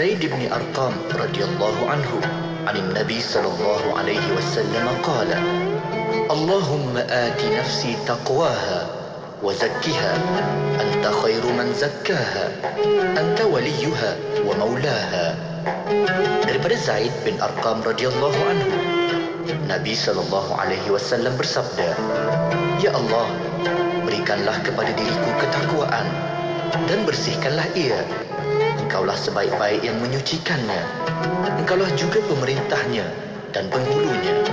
زيد بن أرقام رضي الله عنه عن النبي صلى الله عليه وسلم قال: اللهم آت نفسي تقواها وزكها أنت خير من زكاها أنت وليها ومولاها. Daripada Zaid bin Arqam radhiyallahu anhu, Nabi sallallahu alaihi wasallam bersabda, Ya Allah, berikanlah kepada diriku ketakwaan dan bersihkanlah ia. Engkaulah sebaik-baik yang menyucikannya. Engkaulah juga pemerintahnya dan penghulunya.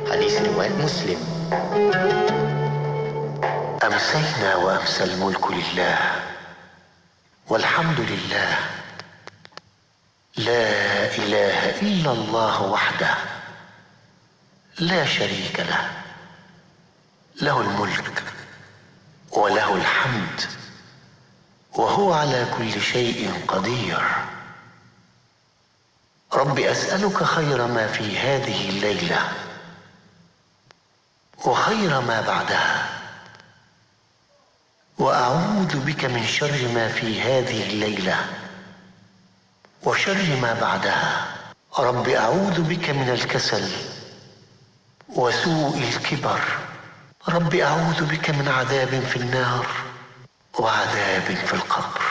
Hadis riwayat Muslim. أمسينا وأمسى الملك لله والحمد لله لا إله إلا الله وحده لا شريك له له الملك وله الحمد وهو على كل شيء قدير. رب أسألك خير ما في هذه الليلة وخير ما بعدها، وأعوذ بك من شر ما في هذه الليلة وشر ما بعدها. رب أعوذ بك من الكسل وسوء الكبر. رب أعوذ بك من عذاب في النار وعذاب في القبر.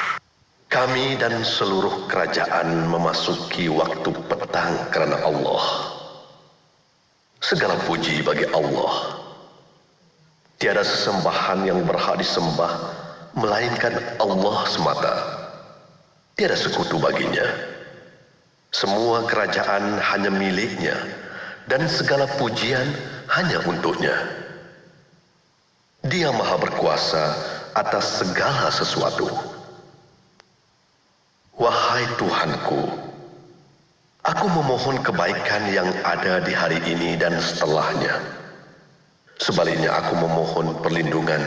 Kami dan seluruh kerajaan memasuki waktu petang kerana Allah. Segala puji bagi Allah. Tiada sesembahan yang berhak disembah melainkan Allah semata. Tiada sekutu baginya. Semua kerajaan hanya miliknya dan segala pujian hanya untuknya. Dia Maha berkuasa atas segala sesuatu. Wahai Tuhanku, aku memohon kebaikan yang ada di hari ini dan setelahnya. Sebaliknya aku memohon perlindungan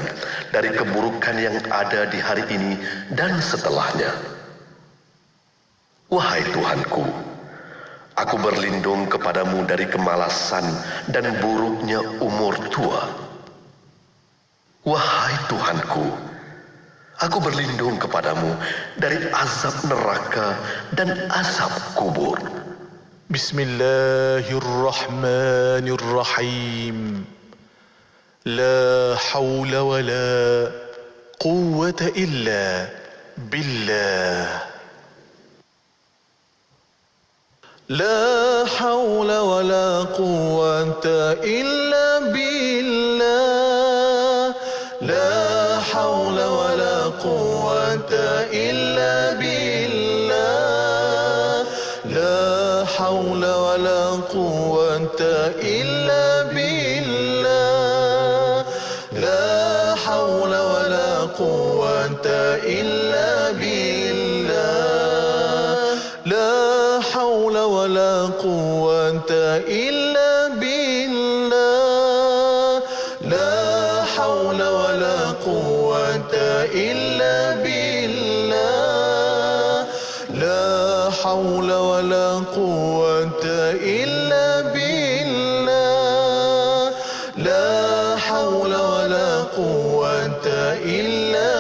dari keburukan yang ada di hari ini dan setelahnya. Wahai Tuhanku, aku berlindung kepadamu dari kemalasan dan buruknya umur tua. Wahai Tuhanku, aku berlindung kepadamu dari azab neraka dan azab kubur. Bismillahirrahmanirrahim. لا حول ولا قوة إلا بالله. لا حول ولا قوة إلا بالله. لا حول ولا قوة إلا بالله. لا حول ولا قوة إلا بالله. لا حول ولا قوة إلا بالله. لا حول ولا قوة إلا بالله. لا حول ولا قوة إلا بالله. لا حول ولا قوة إلا بالله. لا حول ولا قوة إلا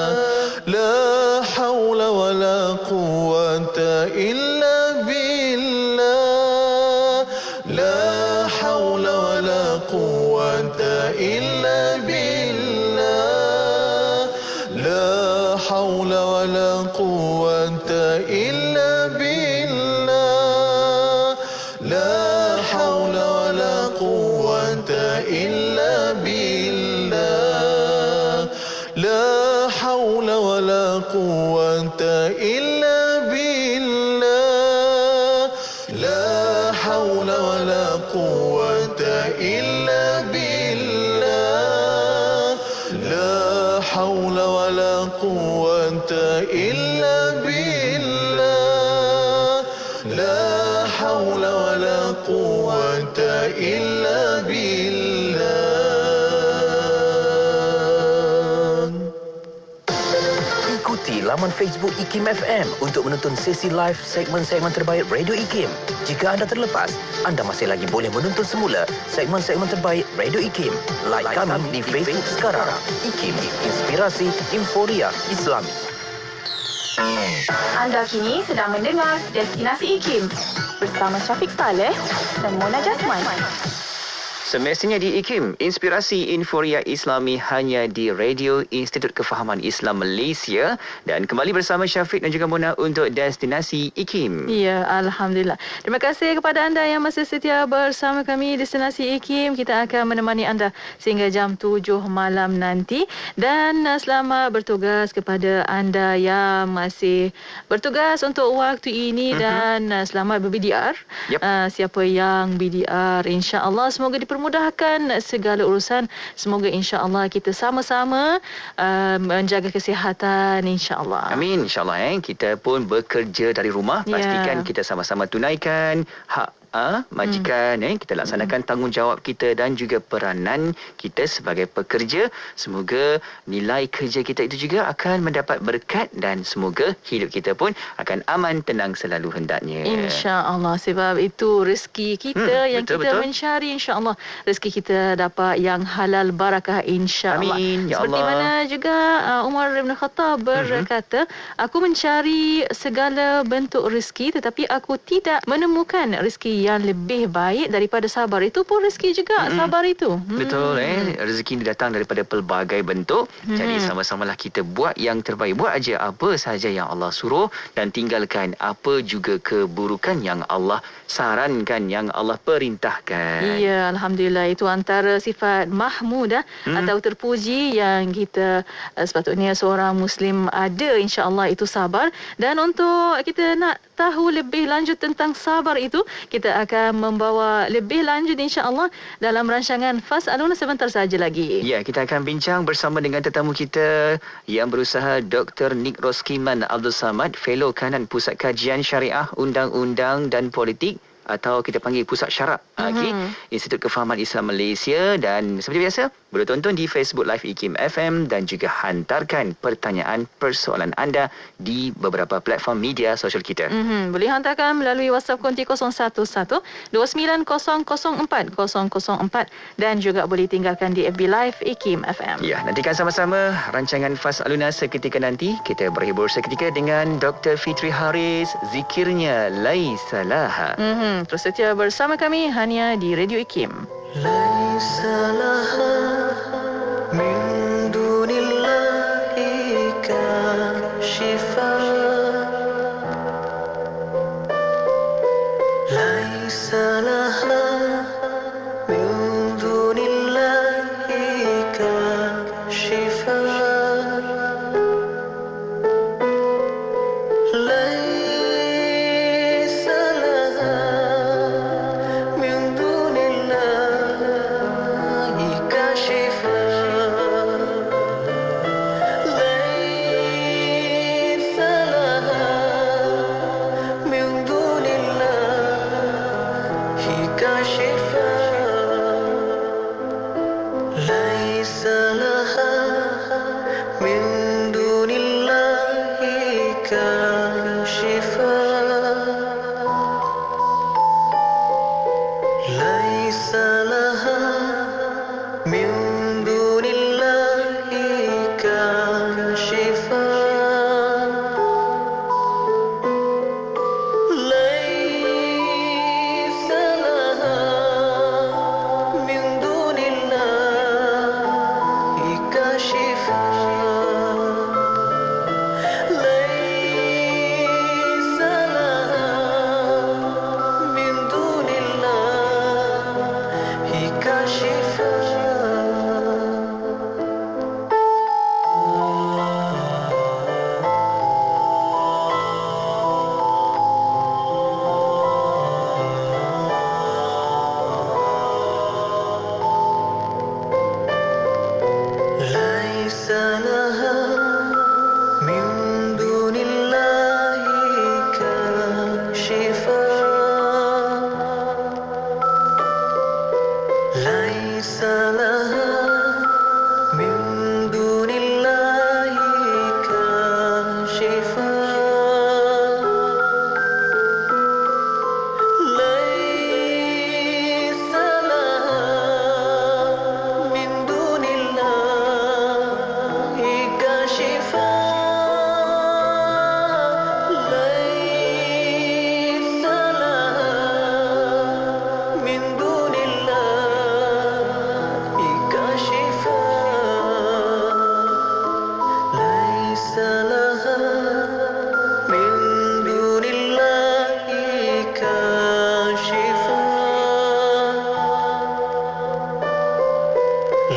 بالله. لا حول ولا قوة إلا بالله. لا حول ولا قوة إلا بالله. لا حول ولا قوة إلا بالله. لا حول ولا قوة إلا بالله. لا حول ولا قوة إلا بالله. لا حول ولا قوة إلا بالله. لا حول ولا قوة إلا بالله. لا حول ولا قوة إلا بالله. Ikuti laman Facebook IKIM FM untuk menonton sesi live segmen-segmen terbaik Radio IKIM. Jika anda terlepas, anda masih lagi boleh menonton semula segmen-segmen terbaik Radio IKIM. Like kami di Facebook sekarang. IKIM, Inspirasi Inforia Islami. Anda kini sedang mendengar Destinasi IKIM bersama Syafiq Saleh dan Mona Jasman. Semestinya di IKIM, inspirasi Inforia Islami hanya di Radio Institut Kefahaman Islam Malaysia, dan kembali bersama Syafiq dan juga Mona untuk Destinasi IKIM. Ya, Alhamdulillah. Terima kasih kepada anda yang masih setia bersama kami Destinasi IKIM. Kita akan menemani anda sehingga jam 7 malam nanti, dan selamat bertugas kepada anda yang masih bertugas untuk waktu ini dan selamat ber-BDR. Siapa yang BDR, insya-Allah semoga dipermudahkan segala urusan. Semoga insya-Allah kita sama-sama menjaga kesihatan, insya-Allah. Amin, insya-Allah. Kita pun bekerja dari rumah. Pastikan kita sama-sama tunaikan hak majikan, kita laksanakan tanggungjawab kita dan juga peranan kita sebagai pekerja. Semoga nilai kerja kita itu juga akan mendapat berkat dan semoga hidup kita pun akan aman, tenang selalu hendaknya. InsyaAllah. Sebab itu rezeki kita yang kita mencari, insyaAllah rezeki kita dapat yang halal barakah, insyaAllah. Amin, ya Allah. Seperti mana juga Umar bin Khattab berkata, aku mencari segala bentuk rezeki tetapi aku tidak menemukan rezeki yang lebih baik daripada sabar. Itu pun rezeki juga, sabar itu. Betul, rezeki ini datang daripada pelbagai bentuk. Jadi sama-samalah kita buat yang terbaik. Buat aja apa sahaja yang Allah suruh dan tinggalkan apa juga keburukan yang Allah sarankan, yang Allah perintahkan. Ya, Alhamdulillah. Itu antara sifat mahmudah atau terpuji yang kita sepatutnya seorang Muslim ada, insya-Allah, itu sabar. Dan untuk kita nak tahu lebih lanjut tentang sabar itu, kita akan membawa lebih lanjut insya-Allah dalam rancangan Fas'aluna sebentar saja lagi. Ya, kita akan bincang bersama dengan tetamu kita yang berusaha, Dr. Nik Roskiman Abdul Samad, Fellow Kanan Pusat Kajian Syariah, Undang-Undang dan Politik, atau kita panggil Pusat Syarak Institut Kefahaman Islam Malaysia. Dan seperti biasa, boleh tonton di Facebook Live IKIM FM dan juga hantarkan pertanyaan persoalan anda di beberapa platform media sosial kita. Boleh hantarkan melalui WhatsApp konti 011-29004004 dan juga boleh tinggalkan di FB Live IKIM FM. Ya, nantikan sama-sama rancangan Fas'aluna seketika nanti. Kita berhibur seketika dengan Dr. Fitri Haris, zikirnya Laisa Laha. Terus setia bersama kami hanya di Radio IKIM. Laisa laha min dunillahi kashifa, laisa laha min dunillahi kashifa,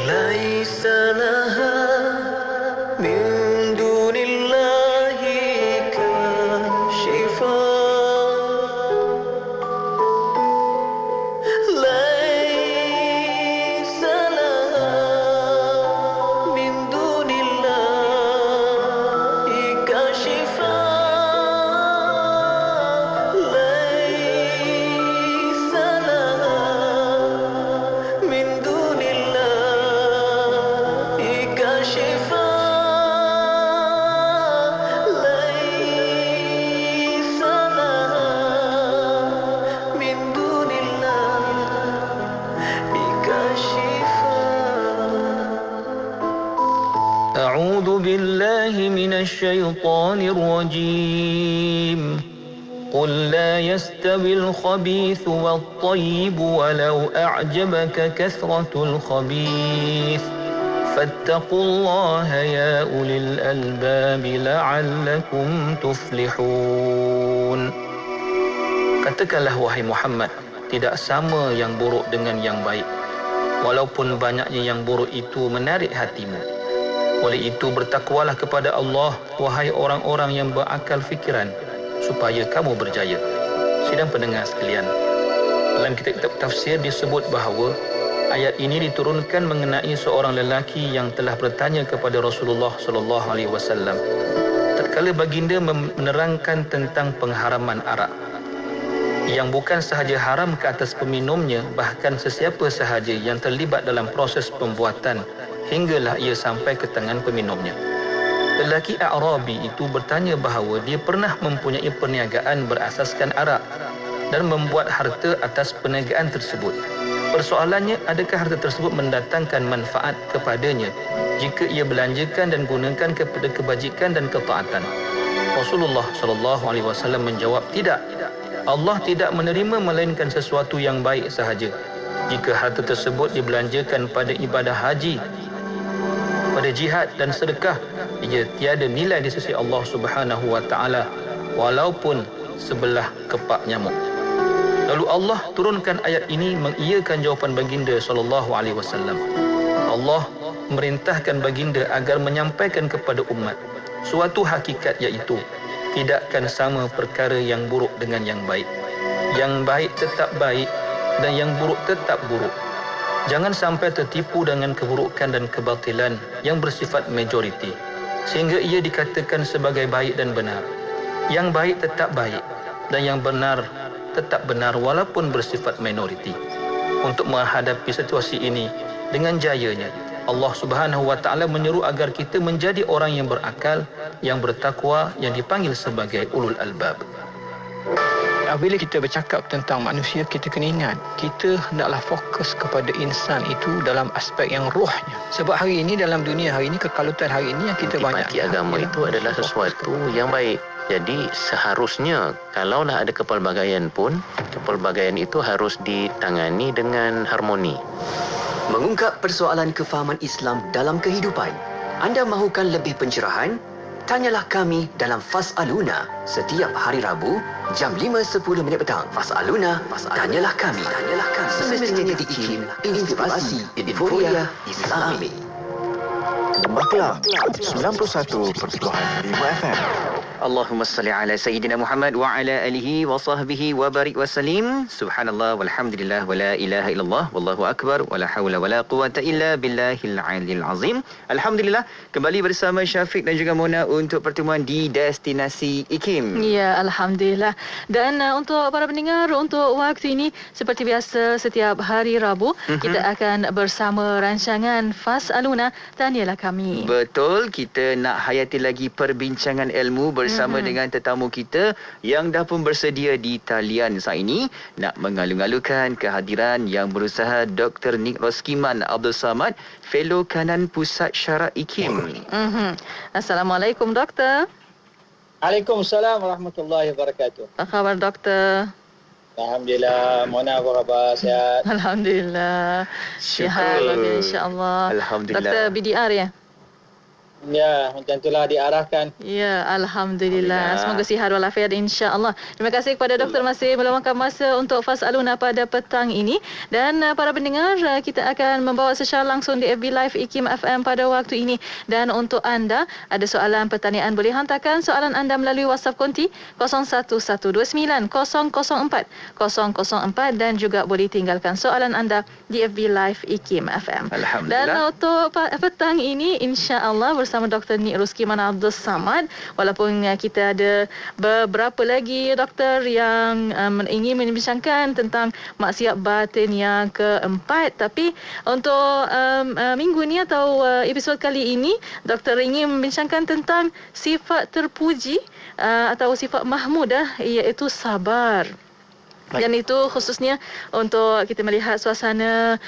ليس لها من دون الله كاشفا ليس لها من دون الله كاشفا ليس لها من دون الله كاشفا ليس لها من دون الله كاشفا أعوذ بالله من الشيطان الرجيم قل لا يستوي الخبيث والطيب ولو أعجبك كثرة الخبيث فاتقوا الله يا أولي الألباب لعلكم تفلحون. Katakanlah wahai Muhammad, tidak sama yang buruk dengan yang baik, walaupun banyaknya yang buruk itu menarik hatimu. Oleh itu bertakwalah kepada Allah, wahai orang-orang yang berakal fikiran, supaya kamu berjaya. Sidang pendengar sekalian, dalam kitab tafsir disebut bahawa ayat ini diturunkan mengenai seorang lelaki yang telah bertanya kepada Rasulullah sallallahu alaihi wasallam tatkala baginda menerangkan tentang pengharaman arak, yang bukan sahaja haram ke atas peminumnya, bahkan sesiapa sahaja yang terlibat dalam proses pembuatan hinggalah ia sampai ke tangan peminumnya. Lelaki A'rabi itu bertanya bahawa dia pernah mempunyai perniagaan berasaskan arak dan membuat harta atas perniagaan tersebut. Persoalannya, adakah harta tersebut mendatangkan manfaat kepadanya jika ia belanjakan dan gunakan kepada kebajikan dan ketaatan? Rasulullah sallallahu alaihi wasallam menjawab, tidak. Allah tidak menerima melainkan sesuatu yang baik sahaja. Jika harta tersebut dibelanjakan pada ibadah haji, pada jihad dan sedekah, ia tiada nilai di sisi Allah Subhanahu wa taala walaupun sebelah kepak nyamuk. Lalu Allah turunkan ayat ini mengiyakan jawapan baginda sallallahu alaihi wasallam. Allah merintahkan baginda agar menyampaikan kepada umat suatu hakikat, iaitu tidakkan sama perkara yang buruk dengan yang baik. Yang baik tetap baik dan yang buruk tetap buruk. Jangan sampai tertipu dengan keburukan dan kebatilan yang bersifat majoriti, sehingga ia dikatakan sebagai baik dan benar. Yang baik tetap baik dan yang benar tetap benar walaupun bersifat minoriti. Untuk menghadapi situasi ini dengan jayanya, Allah Subhanahu wa taala menyeru agar kita menjadi orang yang berakal, yang bertakwa, yang dipanggil sebagai ulul albab. Bila kita bercakap tentang manusia, kita kena ingat, kita hendaklah fokus kepada insan itu dalam aspek yang rohnya. Sebab hari ini, dalam dunia hari ini, kekalutan hari ini yang kita banyak. Intipati agama itu adalah sesuatu yang baik. Jadi seharusnya kalaulah ada kepelbagaian pun, kepelbagaian itu harus ditangani dengan harmoni. Mengungkap persoalan kefahaman Islam dalam kehidupan. Anda mahukan lebih pencerahan? Tanyalah kami dalam Fas'aluna setiap hari Rabu jam 5.10 petang. Fas'aluna, tanyalah kami. Semestinya di IKIM, Inspirasi Inforia Islami. Lembah Kelang 91.5 FM. Allahumma salli ala Sayyidina Muhammad wa ala alihi wa sahbihi wa barik wa salim. Subhanallah walhamdulillah wa la ilaha illallah wallahu akbar wa la hawla wa la quwata illa billahil aliyil azim. Alhamdulillah, kembali bersama Syafiq dan juga Mona untuk pertemuan di Destinasi IKIM. Ya, Alhamdulillah. Dan untuk para pendengar, untuk waktu ini seperti biasa setiap hari Rabu kita akan bersama rancangan Fas'aluna, tanyalah kami. Betul, kita nak hayati lagi perbincangan ilmu bersama dengan tetamu kita yang dah pun bersedia di talian saat ini, nak mengalu-alukan kehadiran yang berusaha Dr. Nick Roskiman Abdul Samad, Fellow Kanan Pusat Syarak IKIM. Assalamualaikum Doktor. Waalaikumsalam warahmatullahi wabarakatuh. Apa khabar Doktor? Alhamdulillah. Mona apa khabar? Sihat? Alhamdulillah. Sihat, insya-Allah. Alhamdulillah. Doktor BDR ya? Ya, macam itulah diarahkan. Ya, Alhamdulillah. Semoga sihat walafiat insya-Allah. Terima kasih kepada doktor masih meluangkan masa untuk Fasaluna pada petang ini. Dan para pendengar, kita akan membawa secara langsung di FB Live IKIM FM pada waktu ini. Dan untuk anda, ada soalan pertanyaan, boleh hantarkan soalan anda melalui WhatsApp konti 01129004 dan juga boleh tinggalkan soalan anda di FB Live IKIM FM. Alhamdulillah. Dan untuk petang ini, insya-Allah bersama Dr. Nik Roskiman Abdul Samad. Walaupun kita ada beberapa lagi doktor yang ingin membincangkan tentang maksiat batin yang keempat, tapi untuk minggu ni atau episod kali ini, doktor ingin membincangkan tentang sifat terpuji atau sifat mahmudah, iaitu sabar. Dan itu khususnya untuk kita melihat suasana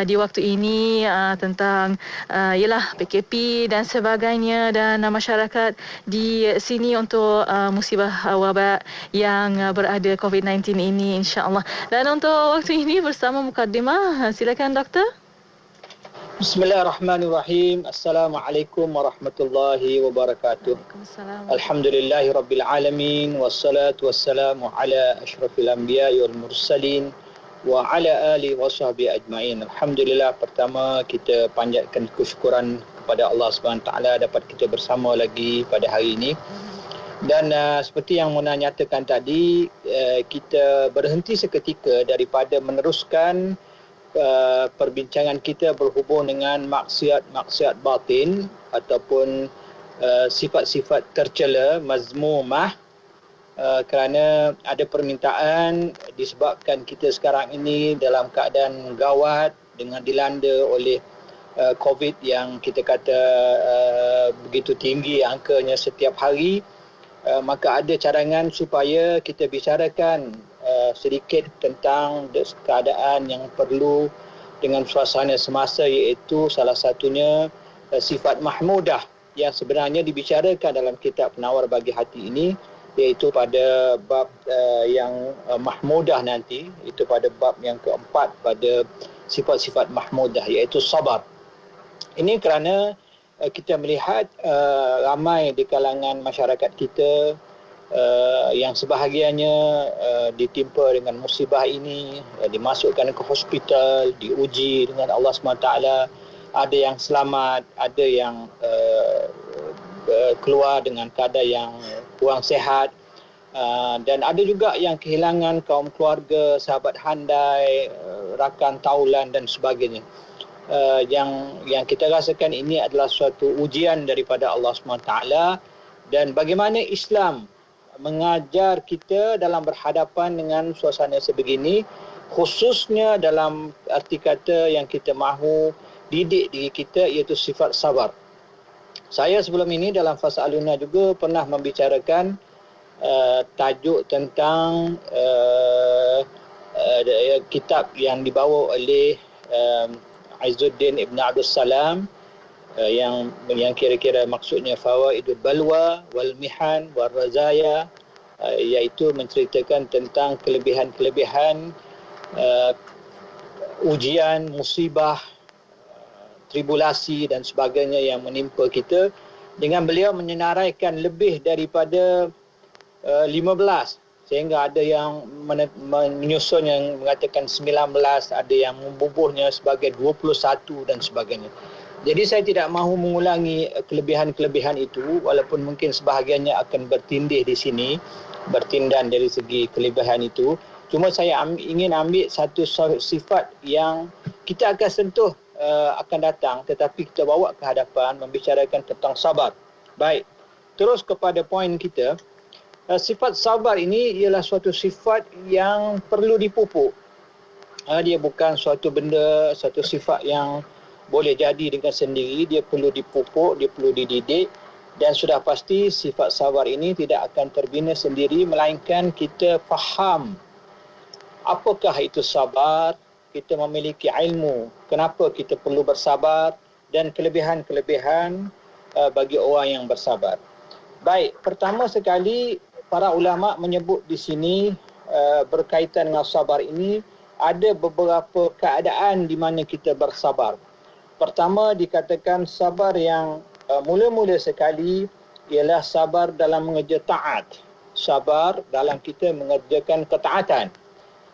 di waktu ini tentang ialah PKP dan sebagainya, dan masyarakat di sini untuk musibah wabak yang berada COVID-19 ini, insya-Allah. Dan untuk waktu ini bersama mukadimah, silakan doktor. Bismillahirrahmanirrahim. Assalamualaikum warahmatullahi wabarakatuh. Alhamdulillahi rabbil alamin, wassalatu wassalamu ala asyrafil anbiya'i wal mursalin wa ala alihi wa sahbihi ajma'in. Alhamdulillah, pertama kita panjatkan kesyukuran kepada Allah Subhanahu taala dapat kita bersama lagi pada hari ini. Dan seperti yang Mona nyatakan tadi, kita berhenti seketika daripada meneruskan perbincangan kita berhubung dengan maksiat batin ataupun sifat-sifat tercela, mazmumah, kerana ada permintaan disebabkan kita sekarang ini dalam keadaan gawat dengan dilanda oleh COVID yang kita kata begitu tinggi angkanya setiap hari. Maka ada cadangan supaya kita bicarakan sedikit tentang keadaan yang perlu dengan suasana semasa, iaitu salah satunya sifat mahmudah yang sebenarnya dibicarakan dalam kitab Penawar Bagi Hati ini, iaitu pada bab yang mahmudah nanti, itu pada bab yang keempat pada sifat-sifat mahmudah, iaitu sabar. Ini kerana kita melihat ramai di kalangan masyarakat kita yang sebahagiannya ditimpa dengan musibah ini, dimasukkan ke hospital, diuji dengan Allah SWT. Ada yang selamat, ada yang keluar dengan keadaan yang kurang sihat, dan ada juga yang kehilangan kaum keluarga, sahabat handai, rakan taulan dan sebagainya. Yang kita rasakan ini adalah suatu ujian daripada Allah SWT, dan bagaimana Islam mengajar kita dalam berhadapan dengan suasana sebegini, khususnya dalam arti kata yang kita mahu didik diri kita, iaitu sifat sabar. Saya sebelum ini dalam Fasa Aluna juga pernah membicarakan tajuk tentang kitab yang dibawa oleh Izzuddin Ibn Abdul Salam, yang kira-kira maksudnya Fawaidul Balwa wal Mihan wal Razaya, iaitu menceritakan tentang kelebihan-kelebihan ujian, musibah, tribulasi dan sebagainya yang menimpa kita, dengan beliau menyenaraikan lebih daripada 15, sehingga ada yang menyusun yang mengatakan 19, ada yang membubuhnya sebagai 21 dan sebagainya. Jadi saya tidak mahu mengulangi kelebihan-kelebihan itu, walaupun mungkin sebahagiannya akan bertindih di sini, bertindan dari segi kelebihan itu. Cuma saya ingin ambil satu sifat yang kita akan sentuh akan datang, tetapi kita bawa ke hadapan membicarakan tentang sabar. Baik, terus kepada poin kita. Sifat sabar ini ialah suatu sifat yang perlu dipupuk. Dia bukan suatu benda, suatu sifat yang boleh jadi dengan sendiri. Dia perlu dipupuk, dia perlu dididik, dan sudah pasti sifat sabar ini tidak akan terbina sendiri, melainkan kita faham apakah itu sabar, kita memiliki ilmu kenapa kita perlu bersabar, dan kelebihan-kelebihan bagi orang yang bersabar. Baik, pertama sekali para ulama menyebut di sini berkaitan dengan sabar ini ada beberapa keadaan di mana kita bersabar. Pertama, dikatakan sabar yang mula-mula sekali ialah sabar dalam mengerja taat. Sabar dalam kita mengerjakan ketaatan.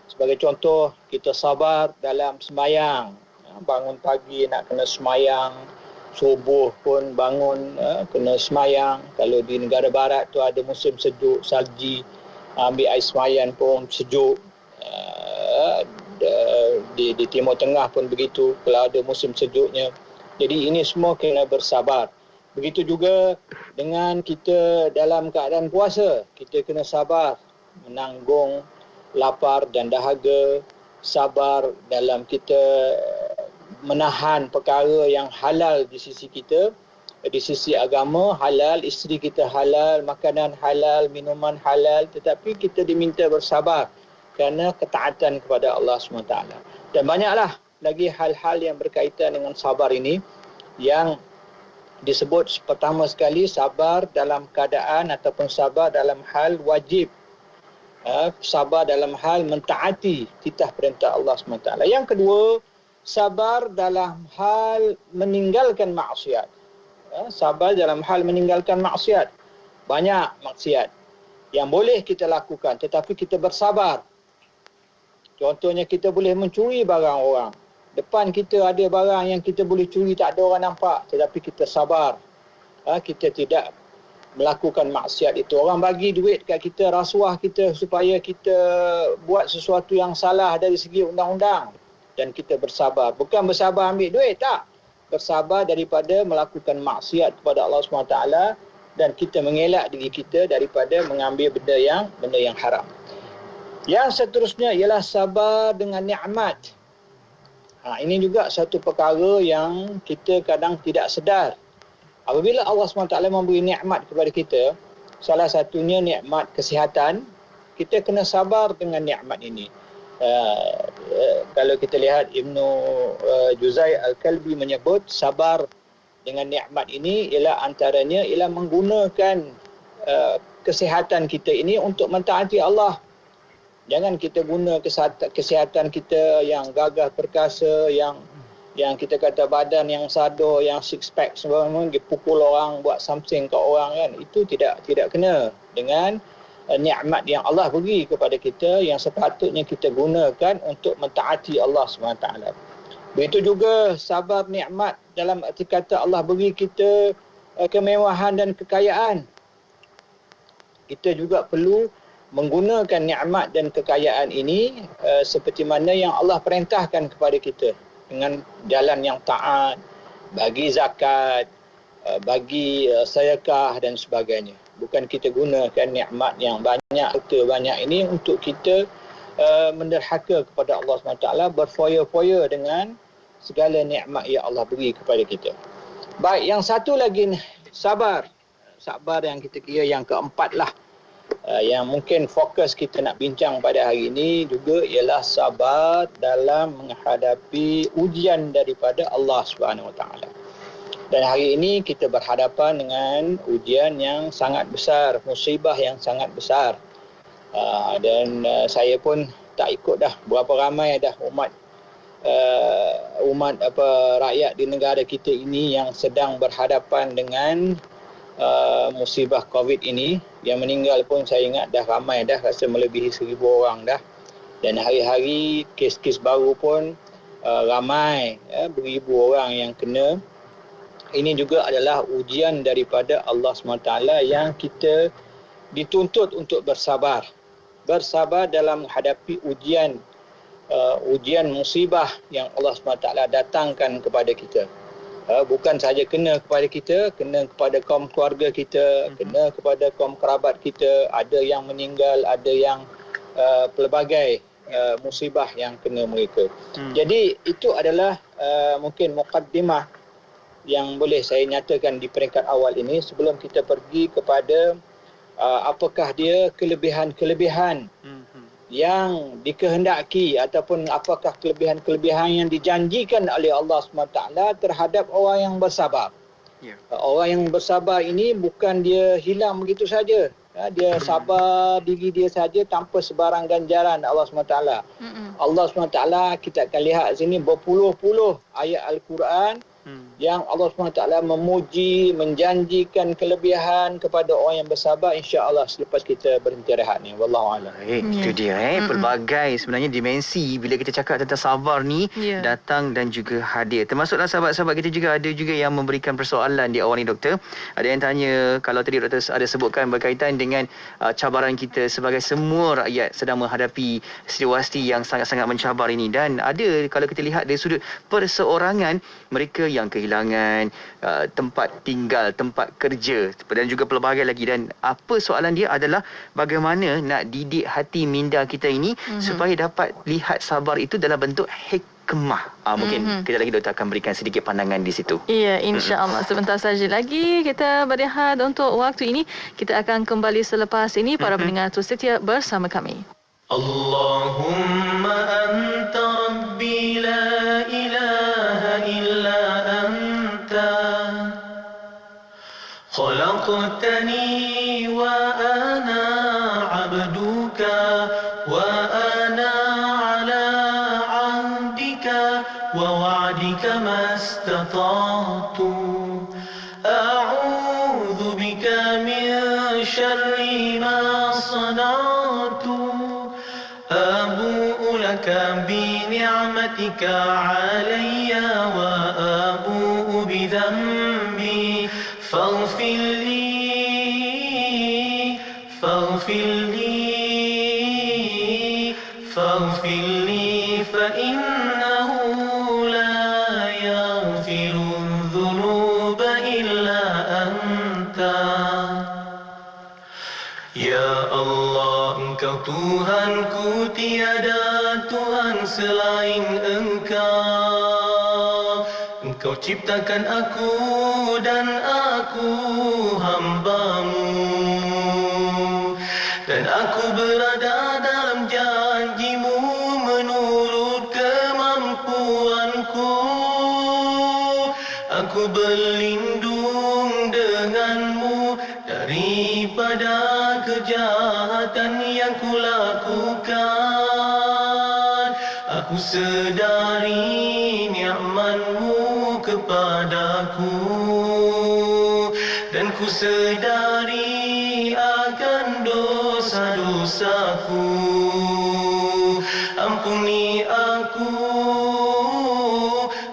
Sebagai contoh, kita sabar dalam sembahyang. Bangun pagi nak kena sembahyang, subuh pun bangun kena sembahyang. Kalau di negara barat tu ada musim sejuk, salji, ambil air sembahyang pun sejuk. Di Timur Tengah pun begitu, kalau ada musim sejuknya. Jadi ini semua kena bersabar. Begitu juga dengan kita dalam keadaan puasa, kita kena sabar menanggung lapar dan dahaga, sabar dalam kita menahan perkara yang halal di sisi kita, di sisi agama halal, isteri kita halal, makanan halal, minuman halal, tetapi kita diminta bersabar kerana ketaatan kepada Allah SWT. Dan banyaklah lagi hal-hal yang berkaitan dengan sabar ini yang disebut pertama sekali sabar dalam keadaan ataupun sabar dalam hal wajib. Sabar dalam hal mentaati titah perintah Allah SWT. Yang kedua, sabar dalam hal meninggalkan maksiat. Sabar dalam hal meninggalkan maksiat. Banyak maksiat yang boleh kita lakukan tetapi kita bersabar. Contohnya kita boleh mencuri barang orang. Depan kita ada barang yang kita boleh curi, tak ada orang nampak, tetapi kita sabar. Kita tidak melakukan maksiat itu. Orang bagi duit kat kita, rasuah kita supaya kita buat sesuatu yang salah dari segi undang-undang. Dan kita bersabar. Bukan bersabar ambil duit, tak. Bersabar daripada melakukan maksiat kepada Allah SWT dan kita mengelak diri kita daripada mengambil benda yang haram. Yang seterusnya ialah sabar dengan nikmat. Ini juga satu perkara yang kita kadang tidak sedar. Apabila Allah SWT memberi nikmat kepada kita, salah satunya nikmat kesihatan, kita kena sabar dengan nikmat ini. Kalau kita lihat Ibnu Juzai Al-Kalbi menyebut sabar dengan nikmat ini ialah antaranya ialah menggunakan kesihatan kita ini untuk mentaati Allah. Jangan kita guna kesihatan kita yang gagah perkasa, yang kita kata badan yang sado, yang six pack semua pukul orang, buat something kat orang kan. Itu tidak kena dengan nikmat yang Allah beri kepada kita yang sepatutnya kita gunakan untuk mentaati Allah SWT. Begitu juga sabar nikmat dalam arti kata Allah beri kita kemewahan dan kekayaan. Kita juga perlu menggunakan nikmat dan kekayaan ini seperti mana yang Allah perintahkan kepada kita dengan jalan yang taat, bagi zakat, bagi sedekah dan sebagainya. Bukan kita gunakan nikmat yang banyak ini untuk kita menderhaka kepada Allah SWT, berfoya-foya dengan segala nikmat yang Allah beri kepada kita. Baik, yang satu lagi sabar. Sabar yang kita kira yang keempat lah. Yang mungkin fokus kita nak bincang pada hari ini juga ialah sabar dalam menghadapi ujian daripada Allah SWT. Dan hari ini kita berhadapan dengan ujian yang sangat besar, musibah yang sangat besar. Dan saya pun tak ikut dah berapa ramai dah umat rakyat di negara kita ini yang sedang berhadapan dengan musibah COVID ini. Yang meninggal pun saya ingat dah ramai dah, rasa melebihi 1,000 orang dah. Dan hari-hari kes-kes baru pun ramai, beribu orang yang kena. Ini juga adalah ujian daripada Allah SWT yang kita dituntut untuk bersabar. Bersabar dalam menghadapi ujian musibah yang Allah SWT datangkan kepada kita. Bukan sahaja kena kepada kita, kena kepada kaum keluarga kita, kena kepada kaum kerabat kita, ada yang meninggal, ada yang pelbagai musibah yang kena mereka. Jadi itu adalah mungkin muqaddimah yang boleh saya nyatakan di peringkat awal ini sebelum kita pergi kepada apakah dia kelebihan-kelebihan yang dikehendaki ataupun apakah kelebihan-kelebihan yang dijanjikan oleh Allah SWT terhadap orang yang bersabar. Orang yang bersabar ini bukan dia hilang begitu saja. Dia sabar diri dia saja tanpa sebarang ganjaran Allah SWT. Allah SWT kita akan lihat sini berpuluh-puluh ayat Al-Quran yang Allah SWT memuji, menjanjikan kelebihan kepada orang yang bersabar, insya-Allah selepas kita berhenti rehat ni. Wallahu a'lam. Itu dia pelbagai sebenarnya dimensi bila kita cakap tentang sabar ni datang dan juga hadir. Termasuklah sahabat-sahabat kita juga ada juga yang memberikan persoalan di awal ni doktor. Ada yang tanya, kalau tadi doktor ada sebutkan berkaitan dengan cabaran kita sebagai semua rakyat sedang menghadapi situasi yang sangat-sangat mencabar ini, dan ada kalau kita lihat dari sudut perseorangan, mereka yang kehilangan tempat tinggal, tempat kerja dan juga pelbagai lagi. Dan apa soalan dia adalah bagaimana nak didik hati minda kita ini supaya dapat lihat sabar itu dalam bentuk hikmah. Mungkin kejap lagi doktor akan berikan sedikit pandangan di situ. Ya, insya-Allah. Sebentar saja lagi kita berehat untuk waktu ini. Kita akan kembali selepas ini. Para pendengar terus setia bersama kami. Allahumma anta rabbi la ilaha illa anta khalaqtani wa ana 'abduka wa ana 'ala 'ahdika wa wa'dika mastata'tu a'udzu bika min syarri ma sana'tu أبوء لك بنعمتك علي وأبوء بذنبي فاغفر لي فإنه لا يغفر الذنوب إلا أنت Ya Allah, Engkau Tuhanku, tiada Tuhan selain Engkau. Engkau ciptakan aku dan aku hamba-Mu, dan aku berada dalam janji-Mu menurut kemampuanku. Aku berlindung dengan-Mu daripada kejahatan yang kulakukan. Aku sedari nikmat-Mu kepadaku, dan ku sedari akan dosa-dosaku. Ampuni aku,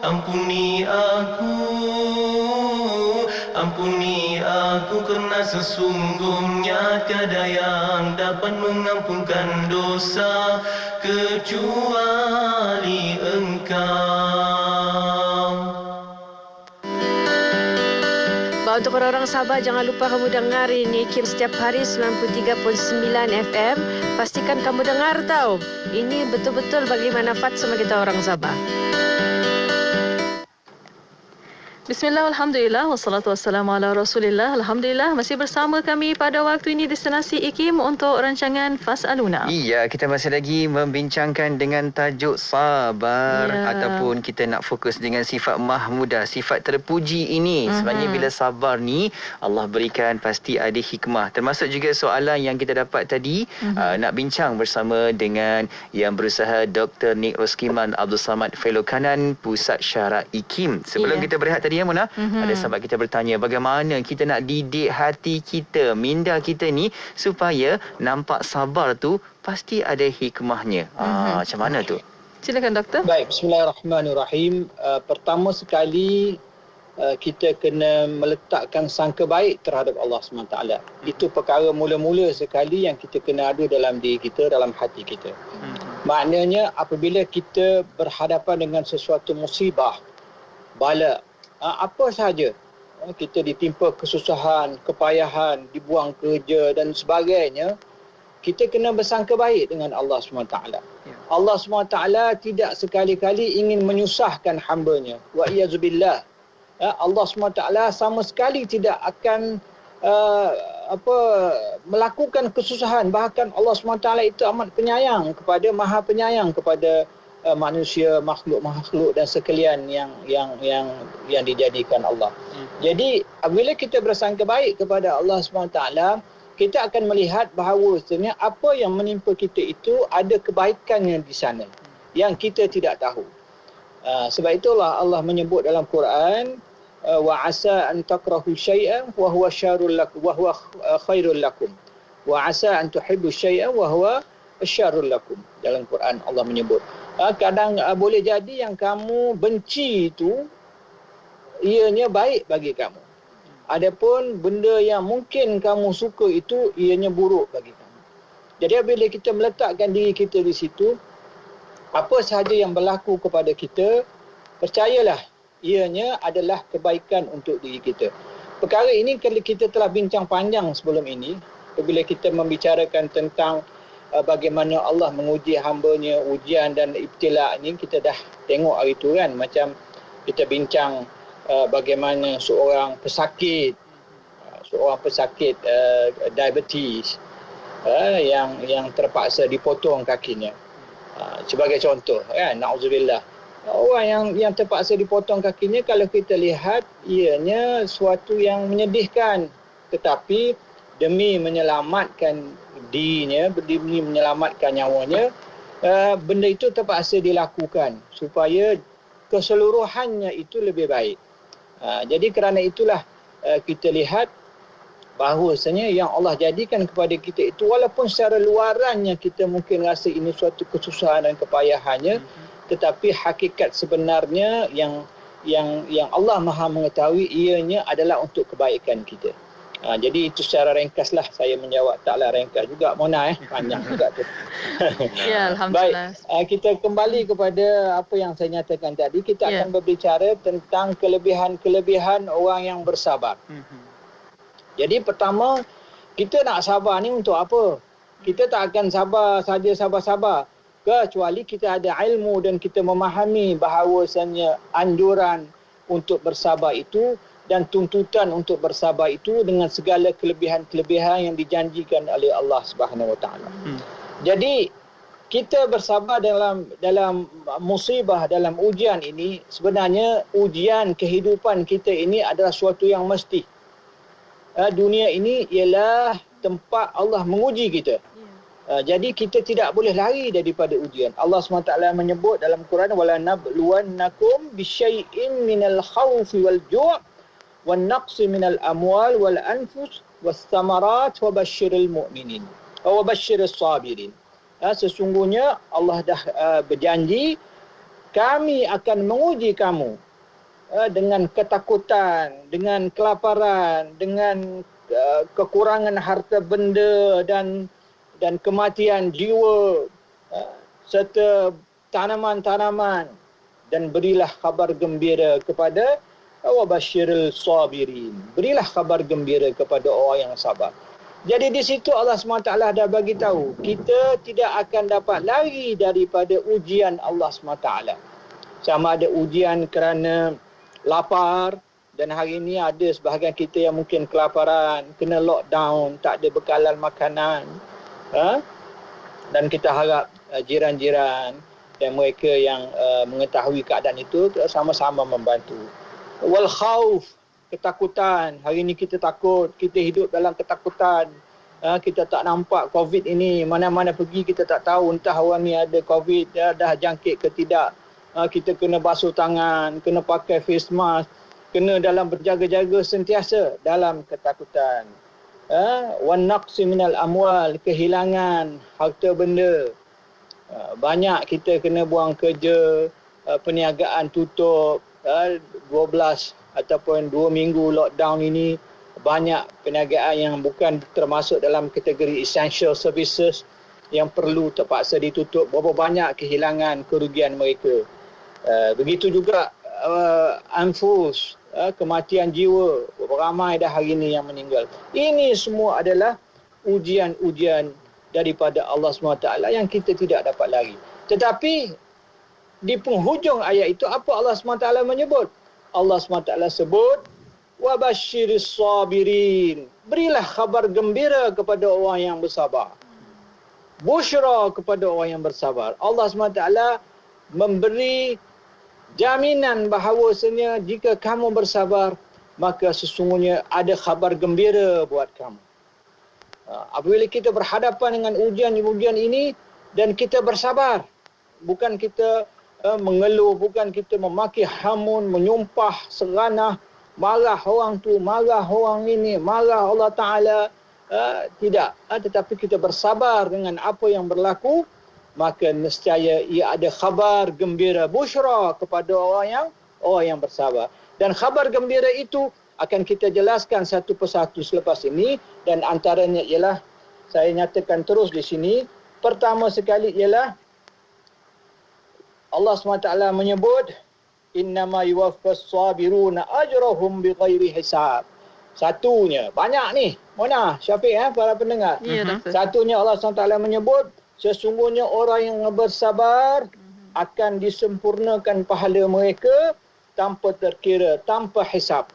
ampuni aku, ampuni aku, kerana sesungguhnya tiada yang dapat mengampunkan dosa kecuali Engkau. Untuk orang-orang Sabah, jangan lupa kamu dengar ini Kim setiap hari 93.9 FM. Pastikan kamu dengar tau. Ini betul-betul bagi manfaat sama kita orang Sabah. Bismillah, alhamdulillah, wassalatu wassalamu ala rasulillah. Alhamdulillah, masih bersama kami pada waktu ini Destinasi IKIM untuk rancangan Fas'aluna. Iya, kita masih lagi membincangkan dengan tajuk sabar, ataupun kita nak fokus dengan sifat mahmudah, sifat terpuji ini. Sebenarnya bila sabar ni Allah berikan pasti ada hikmah. Termasuk juga soalan yang kita dapat tadi, nak bincang bersama dengan yang berusaha Dr. Nik Roskiman Abdul Samad, Fellow Kanan Pusat Syarah IKIM. Sebelum kita berehat tadi ya Mona, ada sahabat kita bertanya bagaimana kita nak didik hati kita, minda kita ni supaya nampak sabar tu pasti ada hikmahnya. Macam mana tu? Silakan doktor. Baik, bismillahirrahmanirrahim. Pertama sekali kita kena meletakkan sangka baik terhadap Allah SWT. Itu perkara mula-mula sekali yang kita kena ada dalam diri kita, dalam hati kita. Maknanya apabila kita berhadapan dengan sesuatu musibah, bala, apa sahaja, kita ditimpa kesusahan, kepayahan, dibuang kerja dan sebagainya, kita kena bersangka baik dengan Allah SWT. Allah SWT tidak sekali-kali ingin menyusahkan hamba-Nya. Wa iyazubillah. Allah SWT sama sekali tidak akan melakukan kesusahan. Bahkan Allah SWT itu amat penyayang kepada, maha penyayang kepada manusia, makhluk-makhluk dan sekalian yang dijadikan Allah. Jadi apabila kita bersangka baik kepada Allah SWT, kita akan melihat bahawa sebenarnya apa yang menimpa kita itu ada kebaikannya di sana yang kita tidak tahu. Sebab itulah Allah menyebut dalam Quran, wa asa an takrahu syai'an wa huwa syarrul lakum wa huwa khairul lakum wa asa an tuhibbu syai'an wa huwa syarrul lakum. Dalam Quran Allah menyebut kadang boleh jadi yang kamu benci itu ianya baik bagi kamu. Adapun benda yang mungkin kamu suka itu ianya buruk bagi kamu. Jadi bila kita meletakkan diri kita di situ, apa sahaja yang berlaku kepada kita, percayalah ianya adalah kebaikan untuk diri kita. Perkara ini kalau kita telah bincang panjang sebelum ini, apabila kita membicarakan tentang bagaimana Allah menguji hamba-Nya, ujian dan ibtila ni, kita dah tengok hari tu kan, macam kita bincang bagaimana seorang pesakit diabetes yang terpaksa dipotong kakinya. Sebagai contoh kan, na'udzubillah. Orang yang terpaksa dipotong kakinya, kalau kita lihat ianya suatu yang menyedihkan, tetapi demi menyelamatkan dirinya, demi menyelamatkan nyawanya, benda itu terpaksa dilakukan supaya keseluruhannya itu lebih baik. Jadi kerana itulah kita lihat bahawasanya yang Allah jadikan kepada kita itu, walaupun secara luarannya kita mungkin rasa ini suatu kesusahan dan kepayahannya, tetapi hakikat sebenarnya yang Allah Maha mengetahui ianya adalah untuk kebaikan kita. Jadi itu secara ringkaslah saya menjawab. Taklah ringkas juga, Mona panjang juga tu. Ya, alhamdulillah. Baik, kita kembali kepada apa yang saya nyatakan tadi. Kita akan berbicara tentang kelebihan orang yang bersabar. Jadi pertama, kita nak sabar ni untuk apa? Kita tak akan sabar kecuali kita ada ilmu dan kita memahami bahawasanya anjuran untuk bersabar itu dan tuntutan untuk bersabar itu dengan segala kelebihan-kelebihan yang dijanjikan oleh Allah Subhanahu Wa Taala. Jadi kita bersabar dalam musibah, dalam ujian ini, sebenarnya ujian kehidupan kita ini adalah suatu yang mesti. Dunia ini ialah tempat Allah menguji kita. Jadi kita tidak boleh lari daripada ujian. Allah SWT menyebut dalam Quran, wala nabluwannakum bisyai'in minal khawfi wal ju' wan naqsi minal amwal wal anfus was thamarat wa basyiril mu'minin wa basyiris sabirin. Sesungguhnya Allah dah berjanji, kami akan menguji kamu dengan ketakutan, dengan kelaparan, dengan kekurangan harta benda dan kematian jiwa, serta tanaman-tanaman, dan berilah kabar gembira kepada wabasyiril sabirin. Berilah kabar gembira kepada orang yang sabar. Jadi di situ Allah SWT dah bagi tahu, kita tidak akan dapat lari daripada ujian Allah SWT. Sama ada ujian kerana lapar, dan hari ini ada sebahagian kita yang mungkin kelaparan, kena lockdown, tak ada bekalan makanan. Dan kita harap jiran-jiran dan mereka yang mengetahui keadaan itu sama-sama membantu. Wal khauf, ketakutan. Hari ini kita takut, kita hidup dalam ketakutan. Kita tak nampak COVID ini, mana-mana pergi kita tak tahu entah orang ni ada COVID, dah jangkit ke tidak. Kita kena basuh tangan, kena pakai face mask, kena dalam berjaga-jaga sentiasa dalam ketakutan. Wan naqsi minal amwal, kehilangan harta benda. Banyak kita kena buang kerja, perniagaan tutup, 12 ataupun 2 minggu lockdown ini, banyak perniagaan yang bukan termasuk dalam kategori essential services yang perlu terpaksa ditutup. Berapa banyak kehilangan, kerugian mereka. Begitu juga anfus, kematian jiwa, ramai dah hari ini yang meninggal. Ini semua adalah ujian-ujian daripada Allah SWT yang kita tidak dapat lari. Tetapi di penghujung ayat itu apa Allah SWT menyebut? Allah SWT sebut wabasyiris sabirin. Berilah kabar gembira kepada orang yang bersabar. Busyra kepada orang yang bersabar. Allah SWT memberi jaminan bahawasanya jika kamu bersabar, maka sesungguhnya ada khabar gembira buat kamu. Apabila kita berhadapan dengan ujian-ujian ini dan kita bersabar, bukan kita mengeluh, bukan kita memaki hamun, menyumpah seranah, marah orang tu, marah orang ini, marah Allah Ta'ala. Tidak. Tetapi kita bersabar dengan apa yang berlaku, maka nescaya ia ada khabar gembira, busyra kepada orang yang bersabar. Dan khabar gembira itu akan kita jelaskan satu persatu selepas ini, dan antaranya ialah, saya nyatakan terus di sini, pertama sekali ialah Allah SWT menyebut innama yuwaffas sabiruna ajrahum bighairi hisab. Satunya, banyak ni. Mona, Syafiq, para pendengar. Ya, Satunya Allah SWT menyebut sesungguhnya orang yang bersabar akan disempurnakan pahala mereka tanpa terkira, tanpa hisab.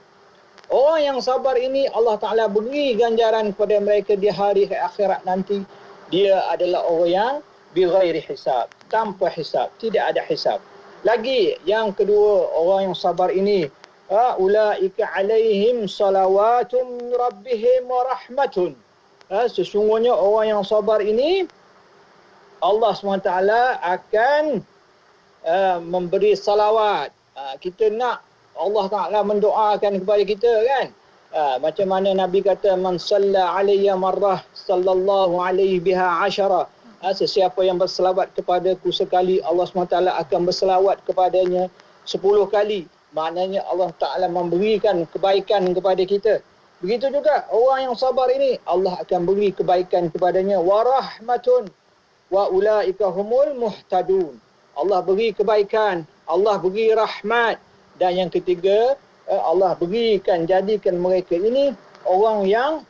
Orang yang sabar ini Allah Ta'ala beri ganjaran kepada mereka di hari akhirat nanti. Dia adalah orang yang bighairi hisab, tanpa hisab, tidak ada hisab. Lagi yang kedua, orang yang sabar ini, ulaika alaihim salawatun min rabbihim wa rahmatun. Sesungguhnya orang yang sabar ini Allah SWT akan memberi salawat. Kita nak Allah Ta'ala mendoakan kepada kita, kan? Macam mana Nabi kata, man salla alayya marrah sallallahu alaihi biha asyara. Sesiapa yang berselawat kepadaku sekali, Allah SWT akan berselawat kepadanya 10 kali. Maknanya Allah Ta'ala memberikan kebaikan kepada kita. Begitu juga orang yang sabar ini, Allah akan beri kebaikan kepadanya. Warahmatun wa ulaika humul muhtadun. Allah beri kebaikan, Allah beri rahmat. Dan yang ketiga, Allah berikan, jadikan mereka ini orang yang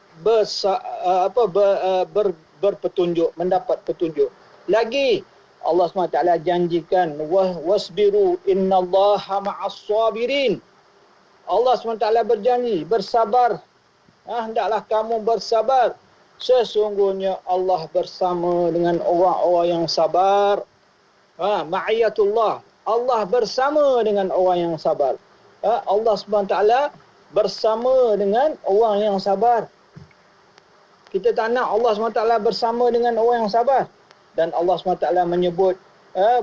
berpetunjuk, mendapat petunjuk. Lagi Allah SWT janjikan wasbiru innallaha ma'as sabirin. Allah SWT berjanji bersabar. Hendaklah kamu bersabar. Sesungguhnya Allah bersama dengan orang-orang yang sabar. Ma'iyatullah. Allah bersama dengan orang yang sabar. Allah SWT bersama dengan orang yang sabar. Kita tak nak Allah SWT bersama dengan orang yang sabar. Dan Allah SWT menyebut,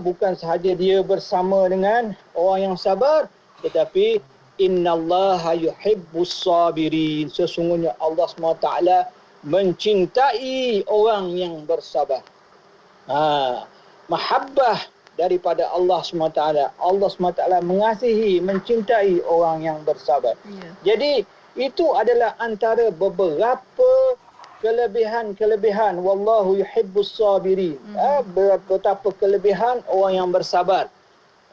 bukan sahaja dia bersama dengan orang yang sabar, tetapi innallaha yuhibbus sabirin. Sesungguhnya Allah SWT mencintai orang yang bersabar. Mahabbah daripada Allah SWT. Allah SWT mengasihi, mencintai orang yang bersabar. Jadi itu adalah antara beberapa kelebihan. Wallahu yuhibbus sabirin. Betapa kelebihan orang yang bersabar.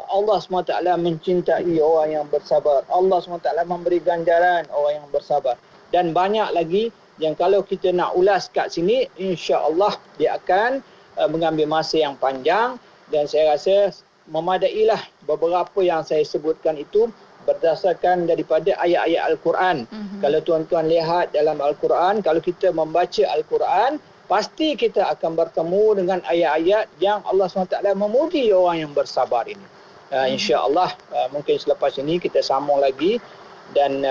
Allah SWT mencintai orang yang bersabar. Allah SWT memberi ganjaran orang yang bersabar. Dan banyak lagi yang kalau kita nak ulas kat sini, insya-Allah dia akan mengambil masa yang panjang. Dan saya rasa memadailah beberapa yang saya sebutkan itu berdasarkan daripada ayat-ayat Al-Quran. Kalau tuan-tuan lihat dalam Al-Quran, kalau kita membaca Al-Quran, pasti kita akan bertemu dengan ayat-ayat yang Allah SWT memuji orang yang bersabar ini. InsyaAllah mungkin selepas ini kita sambung lagi dan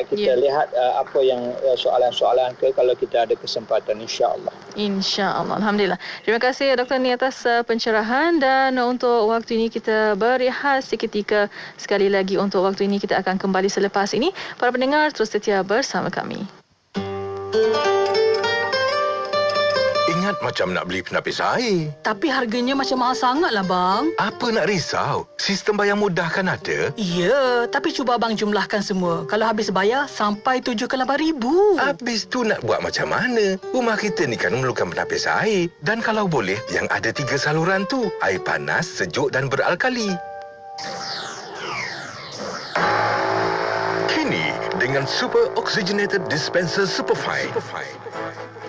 kita lihat apa yang soalan-soalan kalau kita ada kesempatan, insya-Allah. Insya-Allah. Alhamdulillah. Terima kasih Dr. Ni atas pencerahan, dan untuk waktu ini kita berehat seketika. Sekali lagi untuk waktu ini kita akan kembali selepas ini. Para pendengar terus setia bersama kami. Ingat macam nak beli penapis air. Tapi harganya macam mahal sangatlah bang. Apa nak risau? Sistem bayar mudah kan ada? Ya, tapi cuba abang jumlahkan semua. Kalau habis bayar sampai 7 ke 8,000. Habis tu nak buat macam mana? Rumah kita ni kan memerlukan penapis air. Dan kalau boleh, yang ada 3 saluran tu. Air panas, sejuk dan beralkali. Kini, dengan Super Oxygenated Dispenser Superfine,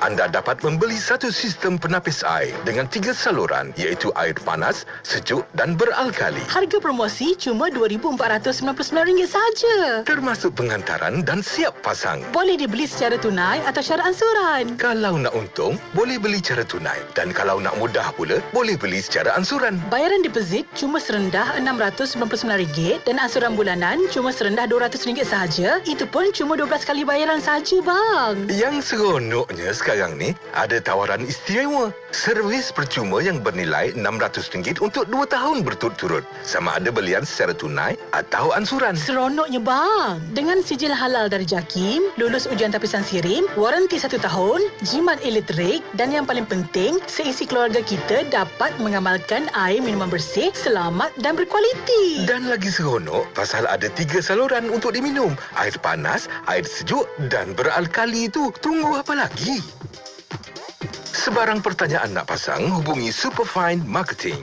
anda dapat membeli satu sistem penapis air dengan 3 saluran, iaitu air panas, sejuk dan beralkali. Harga promosi cuma RM2,499 saja. Termasuk penghantaran dan siap pasang. Boleh dibeli secara tunai atau secara ansuran. Kalau nak untung, boleh beli secara tunai. Dan kalau nak mudah pula, boleh beli secara ansuran. Bayaran deposit cuma serendah RM699 dan ansuran bulanan cuma serendah RM200 sahaja. Itu pun cuma 12 kali bayaran saja bang. Yang seronoknya sekarang ni ada tawaran istimewa. Servis percuma yang bernilai RM600 untuk 2 tahun berturut-turut. Sama ada belian secara tunai atau ansuran. Seronoknya bang. Dengan sijil halal dari JAKIM, lulus ujian tapisan sirim, waranti 1 tahun, jimat elektrik dan yang paling penting, seisi keluarga kita dapat mengamalkan air minuman bersih, selamat dan berkualiti. Dan lagi seronok pasal ada 3 saluran untuk diminum. Air panas, air sejuk dan beralkali itu. Tunggu apa lagi? Sebarang pertanyaan nak pasang, hubungi Superfine Marketing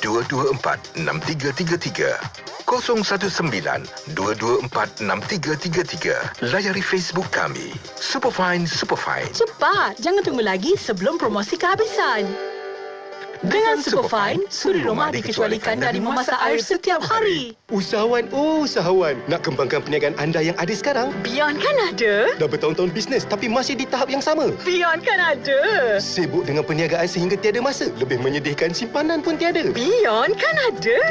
019-224-6333. 019-224-6333. Layari Facebook kami, Superfine. Cepat, jangan tunggu lagi sebelum promosi kehabisan. Dengan Superfine, suri rumah dikecualikan dari memasak air setiap hari. Usahawan, usahawan. Nak kembangkan perniagaan anda yang ada sekarang? Beyond kan ada? Dah bertahun-tahun bisnes tapi masih di tahap yang sama? Beyond kan ada? Sibuk dengan perniagaan sehingga tiada masa. Lebih menyedihkan, simpanan pun tiada. Beyond kan ada?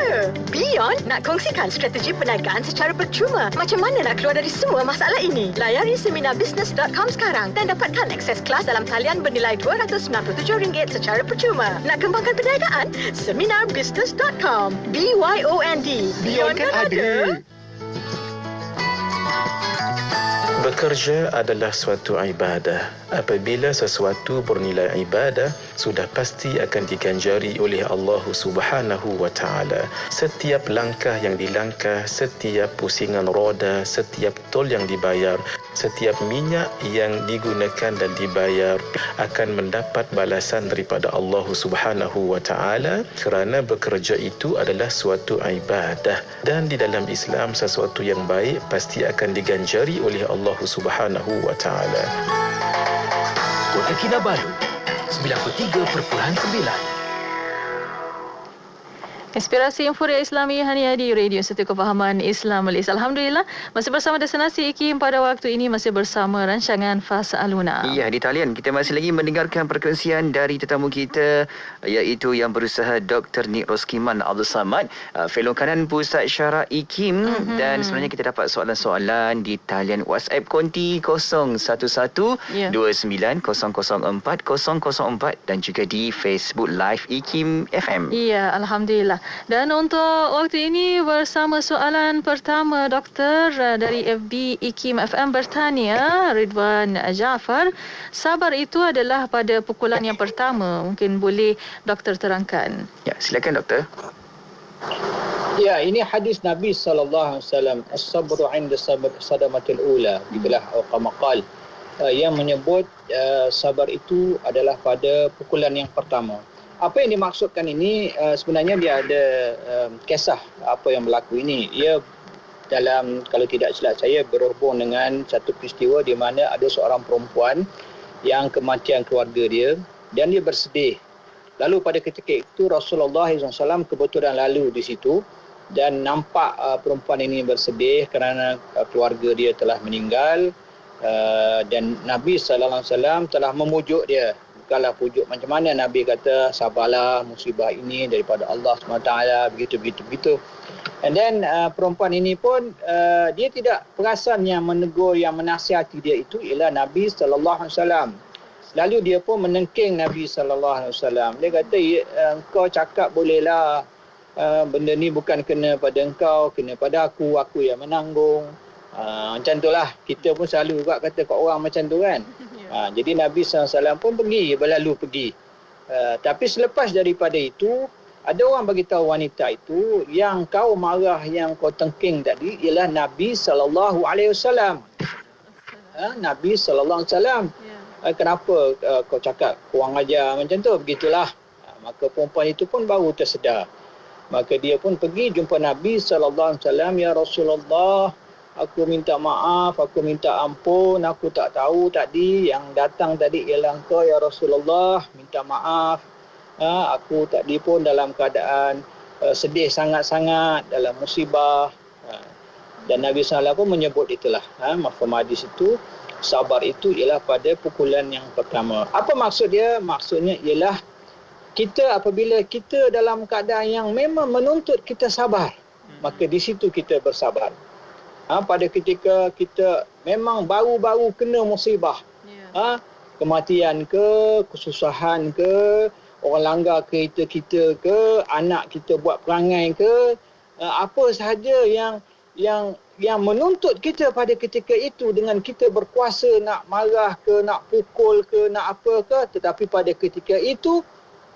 Beyond nak kongsikan strategi perniagaan secara percuma. Macam mana nak keluar dari semua masalah ini? Layari seminarbusiness.com sekarang dan dapatkan akses kelas dalam talian bernilai RM297 secara percuma. Nak kembangkan perniagaan? Seminarbusiness.com. BYOND. Beyond kan ada? Bekerja adalah suatu ibadah. Apabila sesuatu bernilai ibadah, sudah pasti akan diganjari oleh Allah Subhanahu wa taala. Setiap langkah yang dilangkah, setiap pusingan roda, setiap tol yang dibayar, setiap minyak yang digunakan dan dibayar akan mendapat balasan daripada Allah Subhanahu wa taala, kerana bekerja itu adalah suatu ibadah, dan di dalam Islam sesuatu yang baik pasti akan diganjari oleh Allah Subhanahu wa taala. Kota Kinabalu 93.9. Inspirasi Euforia Islami hanya di Radio Satu Kefahaman Islam Malaysia. Alhamdulillah, masih bersama Destinasi IKIM pada waktu ini, masih bersama rancangan Fas Aluna. Iya, di talian kita masih lagi mendengarkan perkongsian dari tetamu kita, iaitu yang berusaha Dr. Nik Roskiman Abdul Samad, Fellow Kanan Pusat Syarah IKIM. Dan sebenarnya kita dapat soalan-soalan di talian WhatsApp konti 011-29-004-004 dan juga di Facebook Live IKIM FM. Iya, Alhamdulillah. Dan untuk waktu ini bersama soalan pertama Doktor dari FB IKIM FM bertanya, Ridwan Jaafar, sabar itu adalah pada pukulan yang pertama. Mungkin boleh Doktor terangkan. Ya, silakan Doktor. Ya, ini hadis Nabi sallallahu alaihi wasallam, as-sabru 'inda sadamatil ula, gitulah qamaqal, yang menyebut sabar itu adalah pada pukulan yang pertama. Apa yang dimaksudkan ini, sebenarnya dia ada kisah apa yang berlaku ini. Ia dalam, kalau tidak silap saya, berhubung dengan satu peristiwa di mana ada seorang perempuan yang kematian keluarga dia dan dia bersedih. Lalu pada ketika itu Rasulullah SAW kebetulan lalu di situ dan nampak perempuan ini bersedih kerana keluarga dia telah meninggal, dan Nabi SAW telah memujuk dia. Bukanlah pujuk macam mana, Nabi kata sabarlah, musibah ini daripada Allah SWT, begitu. And then perempuan ini pun dia tidak perasan yang menegur, yang menasihati dia itu ialah Nabi SAW. Lalu dia pun menengking Nabi SAW. Dia kata, engkau cakap bolehlah, benda ni bukan kena pada engkau, kena pada aku yang menanggung. Macam itulah, kita pun selalu juga kata kat orang macam tu kan. Jadi Nabi SAW pun berlalu pergi. Tapi selepas daripada itu, ada orang beritahu wanita itu, yang kau marah, yang kau tengking tadi ialah Nabi SAW. Nabi SAW. Kenapa kau cakap kurang ajar macam tu? Begitulah. Maka perempuan itu pun baru tersedar. Maka dia pun pergi jumpa Nabi SAW. Ya Rasulullah, aku minta maaf, aku minta ampun, aku tak tahu tadi yang datang tadi ialah engkau ya Rasulullah, minta maaf. Aku tadi pun dalam keadaan sedih sangat-sangat, dalam musibah. Dan Nabi SAW pun menyebut itulah, mafhum hadis itu, sabar itu ialah pada pukulan yang pertama. Apa maksud dia? Maksudnya ialah kita apabila kita dalam keadaan yang memang menuntut kita sabar, maka di situ kita bersabar. Pada ketika kita memang baru-baru kena musibah, Kematian ke, kesusahan ke, orang langgar kereta kita ke, anak kita buat perangai ke, apa sahaja yang menuntut kita pada ketika itu dengan kita berkuasa nak marah ke, nak pukul ke, nak apa ke, tetapi pada ketika itu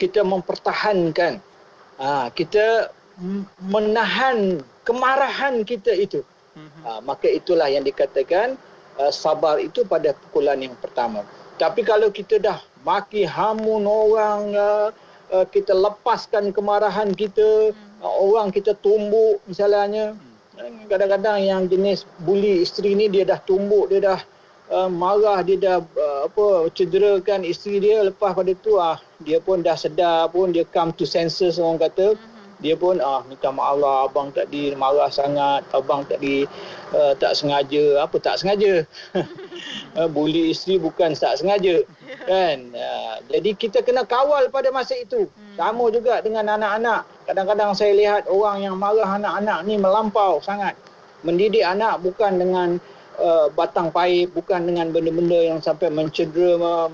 kita mempertahankan, kita menahan kemarahan kita itu. Maka itulah yang dikatakan sabar itu pada pukulan yang pertama. Tapi kalau kita dah maki hamun orang, kita lepaskan kemarahan kita, orang kita tumbuk misalnya. Kadang-kadang yang jenis buli isteri ni dia dah tumbuk, dia dah marah, dia dah cederakan isteri dia. Lepas pada tu dia pun dah sedar pun, dia come to senses orang kata. Dia pun minta maaf lah, abang tadi marah sangat, abang tadi tak sengaja. Apa tak sengaja? Buli isteri bukan tak sengaja, kan? Jadi kita kena kawal pada masa itu. Sama juga dengan anak-anak. Kadang-kadang saya lihat orang yang marah anak-anak ni melampau sangat. Mendidik anak bukan dengan batang paip, bukan dengan benda-benda yang sampai mencedera,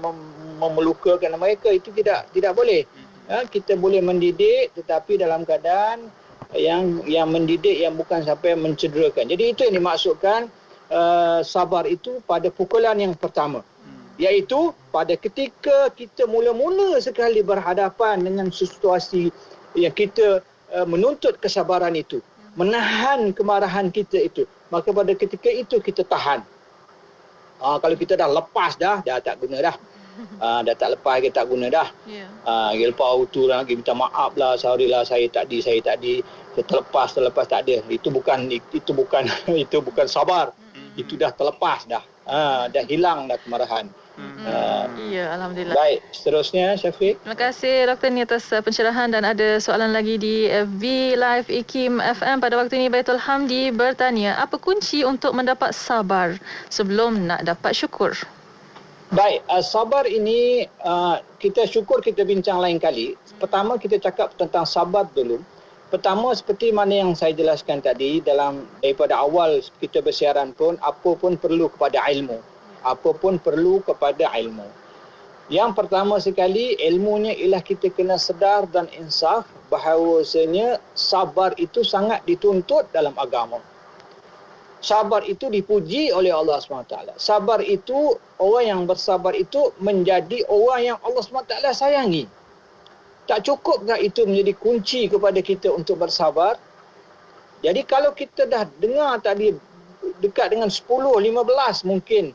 memelukakan mereka. Itu tidak boleh. Kita boleh mendidik tetapi dalam keadaan yang mendidik yang bukan sampai mencederakan. Jadi itu yang dimaksudkan sabar itu pada pukulan yang pertama. Iaitu pada ketika kita mula-mula sekali berhadapan dengan situasi yang kita menuntut kesabaran itu, menahan kemarahan kita itu, maka pada ketika itu kita tahan. Kalau kita dah lepas dah tak guna dah. Dah tak lepas, kita tak guna dah. Lepas tu lagi minta maaf lah, sorry lah, saya tadi terlepas tak ada. Itu bukan sabar. Itu dah terlepas dah. Dah hilang dah kemarahan. Ya, alhamdulillah. Baik, seterusnya Syafiq. Terima kasih Dr. Ni atas pencerahan, dan ada soalan lagi di FB Live IKIM FM pada waktu ini. Baitul Hamdi bertanya, apa kunci untuk mendapat sabar sebelum nak dapat syukur? Baik, sabar ini kita syukur kita bincang lain kali. Pertama kita cakap tentang sabar dulu. Pertama seperti mana yang saya jelaskan tadi daripada awal kita bersiaran pun, apa pun perlu kepada ilmu. Apa pun perlu kepada ilmu. Yang pertama sekali ilmunya ialah kita kena sedar dan insaf bahawasanya sabar itu sangat dituntut dalam agama. Sabar itu dipuji oleh Allah SWT. Sabar itu, orang yang bersabar itu menjadi orang yang Allah SWT sayangi. Tak cukupkah itu menjadi kunci kepada kita untuk bersabar? Jadi kalau kita dah dengar tadi dekat dengan 10-15 mungkin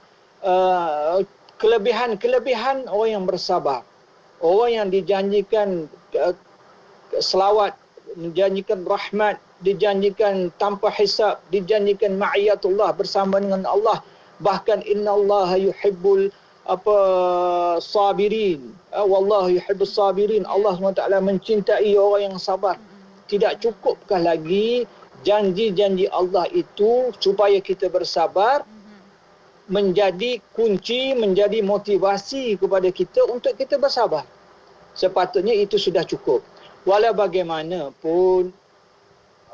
kelebihan orang yang bersabar. Orang yang dijanjikan selawat, dijanjikan rahmat, dijanjikan tanpa hisab, dijanjikan ma'iyatullah bersama dengan Allah. Bahkan innallaha yuhibbul sabirin. Wallahu yuhibbus sabirin. Allah SWT mencintai orang yang sabar. Tidak cukupkah lagi janji-janji Allah itu supaya kita bersabar menjadi kunci, menjadi motivasi kepada kita untuk kita bersabar? Sepatutnya itu sudah cukup. Walau bagaimanapun,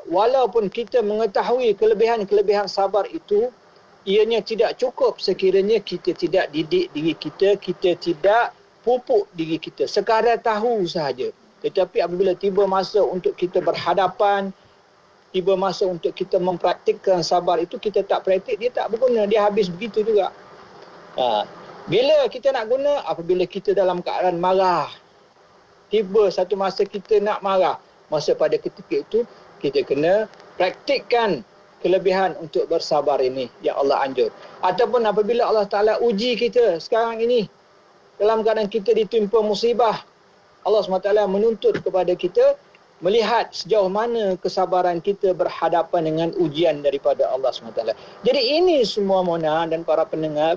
walaupun kita mengetahui kelebihan-kelebihan sabar itu, ianya tidak cukup sekiranya kita tidak didik diri kita, kita tidak pupuk diri kita. Sekadar tahu sahaja. Tetapi apabila tiba masa untuk kita berhadapan, tiba masa untuk kita mempraktikkan sabar itu, kita tak praktik, dia tak berguna, dia habis begitu juga. Bila kita nak guna? Apabila kita dalam keadaan marah. Tiba satu masa kita nak marah. Masa pada ketika itu, kita kena praktikkan kelebihan untuk bersabar ini yang Allah anjur. Ataupun apabila Allah Ta'ala uji kita sekarang ini, dalam keadaan kita ditimpa musibah, Allah SWT menuntut kepada kita melihat sejauh mana kesabaran kita berhadapan dengan ujian daripada Allah SWT. Jadi ini semua Mona dan para pendengar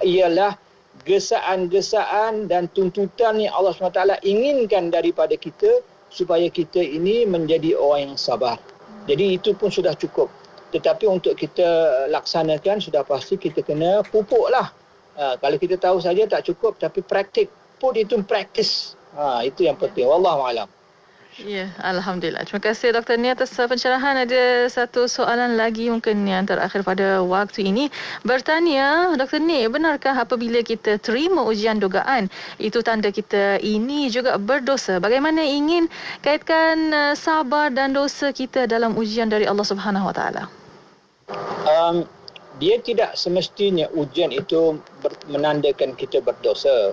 ialah gesaan-gesaan dan tuntutan yang Allah SWT inginkan daripada kita supaya kita ini menjadi orang yang sabar. Jadi itu pun sudah cukup. Tetapi untuk kita laksanakan sudah pasti kita kena pupuklah. Kalau kita tahu saja tak cukup, tapi praktik. Put itu practice. Itu yang penting. Wallahualam. Ya, Alhamdulillah. Terima kasih Dr. Ni atas pencerahan. Ada satu soalan lagi mungkin yang terakhir pada waktu ini. Bertanya, Dr. Ni, benarkah apabila kita terima ujian dugaan, itu tanda kita ini juga berdosa? Bagaimana ingin kaitkan sabar dan dosa kita dalam ujian dari Allah Subhanahu Wa Taala? Dia tidak semestinya ujian itu menandakan kita berdosa.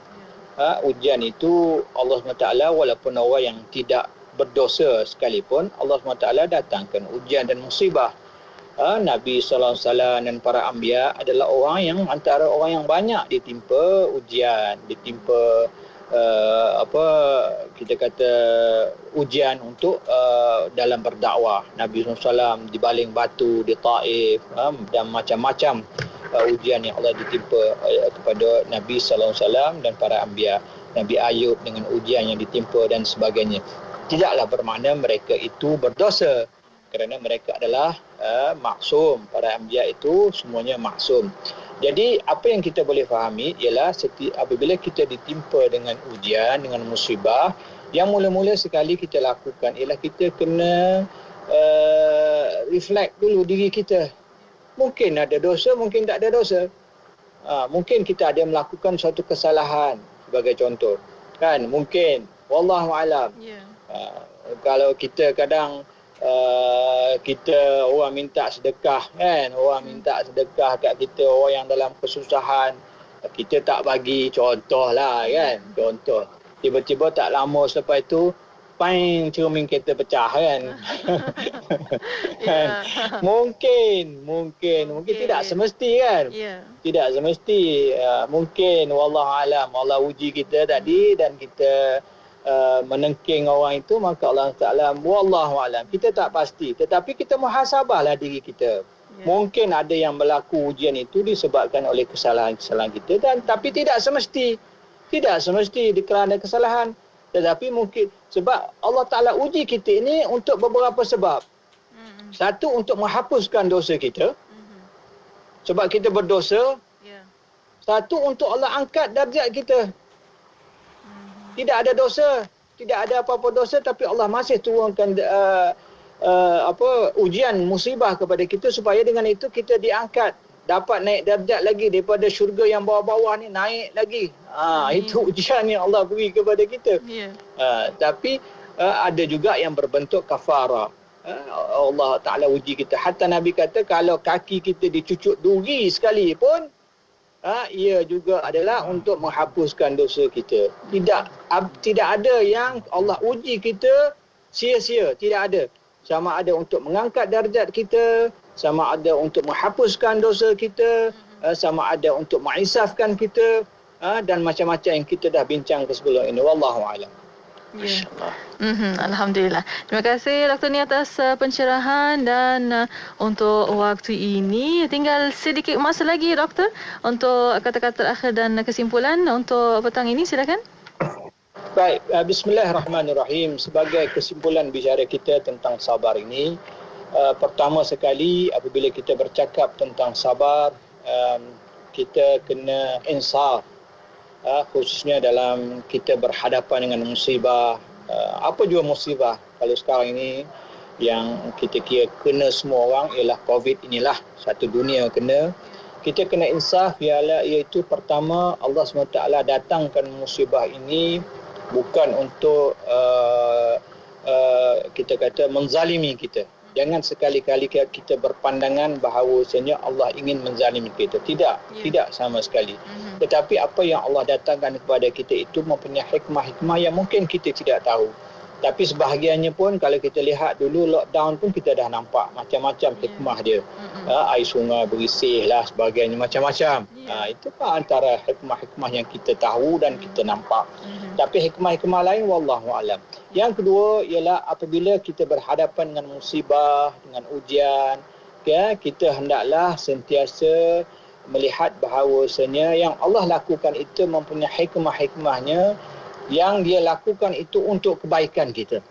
Ujian itu Allah SWT, walaupun orang yang tidak berdosa sekalipun, Allah SWT datangkan ujian dan musibah. Nabi SAW dan para anbiya adalah orang yang antara orang yang banyak ditimpa ujian, ditimpa kita kata ujian untuk dalam berdakwah. Nabi SAW dibaling batu di Taif, dan macam-macam ujian yang Allah ditimpa kepada Nabi SAW dan para anbiya. Nabi Ayub dengan ujian yang ditimpa dan sebagainya. Tidaklah bermakna mereka itu berdosa, kerana mereka adalah maksum. Para anbiya itu semuanya maksum. Jadi apa yang kita boleh fahami ialah apabila kita ditimpa dengan ujian, dengan musibah, yang mula-mula sekali kita lakukan ialah kita kena reflect dulu diri kita. Mungkin ada dosa, mungkin tak ada dosa. Mungkin kita ada melakukan suatu kesalahan sebagai contoh. Kan, mungkin wallahu alam. Kalau kita kadang kita orang minta sedekah kan, orang minta sedekah kat kita, orang yang dalam kesusahan, kita tak bagi, contohlah kan, contoh. Tiba-tiba tak lama selepas itu paing cermin kereta pecah kan. Mungkin tidak semesti kan. Tidak semesti. Mungkin wallahu alam, Allah uji kita tadi dan kita menengking orang itu, maka Allah Ta'ala wallahu alam, kita tak pasti, tetapi kita muhasabahlah diri kita. Mungkin ada yang berlaku ujian itu disebabkan oleh kesalahan-kesalahan kita, dan tapi tidak semesti kerana kesalahan, tetapi mungkin sebab Allah Ta'ala uji kita ini untuk beberapa sebab. Satu, untuk menghapuskan dosa kita, sebab kita berdosa. Satu, untuk Allah angkat darjat kita. Tidak ada dosa, tidak ada apa-apa dosa, tapi Allah masih turunkan ujian musibah kepada kita supaya dengan itu kita diangkat, dapat naik darjat lagi daripada syurga yang bawah-bawah ni, naik lagi. Itu ujian yang Allah beri kepada kita. Tapi ada juga yang berbentuk kafarah. Allah Ta'ala uji kita. Hatta Nabi kata kalau kaki kita dicucuk duri sekalipun, ia juga adalah untuk menghapuskan dosa kita. Tidak ada yang Allah uji kita sia-sia, tidak ada. Sama ada untuk mengangkat darjat kita, sama ada untuk menghapuskan dosa kita, sama ada untuk mengisafkan kita, dan macam-macam yang kita dah bincang sebelum ini. Wallahu a'lam. Masya-Allah. Alhamdulillah. Terima kasih Dr. Ni atas pencerahan, dan untuk waktu ini tinggal sedikit masa lagi Doktor untuk kata-kata terakhir dan kesimpulan untuk petang ini, silakan. Baik, bismillahirrahmanirrahim. Sebagai kesimpulan bicara kita tentang sabar ini, pertama sekali apabila kita bercakap tentang sabar, kita kena insaf, khususnya dalam kita berhadapan dengan musibah. Apa jua musibah kalau sekarang ini yang kita kira kena semua orang ialah COVID inilah, satu dunia kena. Kita kena insaf, iaitu pertama, Allah SWT datangkan musibah ini bukan untuk kita kata menzalimi kita. Jangan sekali-kali kita berpandangan bahawasanya Allah ingin menzalimi kita. Tidak sama sekali. Tetapi apa yang Allah datangkan kepada kita itu mempunyai hikmah-hikmah yang mungkin kita tidak tahu. Tapi sebahagiannya pun kalau kita lihat dulu lockdown pun kita dah nampak macam-macam hikmah dia. Air sungai berisih lah, sebagainya macam-macam. Itu kan antara hikmah-hikmah yang kita tahu dan kita nampak. Tapi hikmah-hikmah lain wallahu alam. Yang kedua ialah apabila kita berhadapan dengan musibah, dengan ujian, kita hendaklah sentiasa melihat bahawasanya yang Allah lakukan itu mempunyai hikmah-hikmahnya, yang dia lakukan itu untuk kebaikan kita.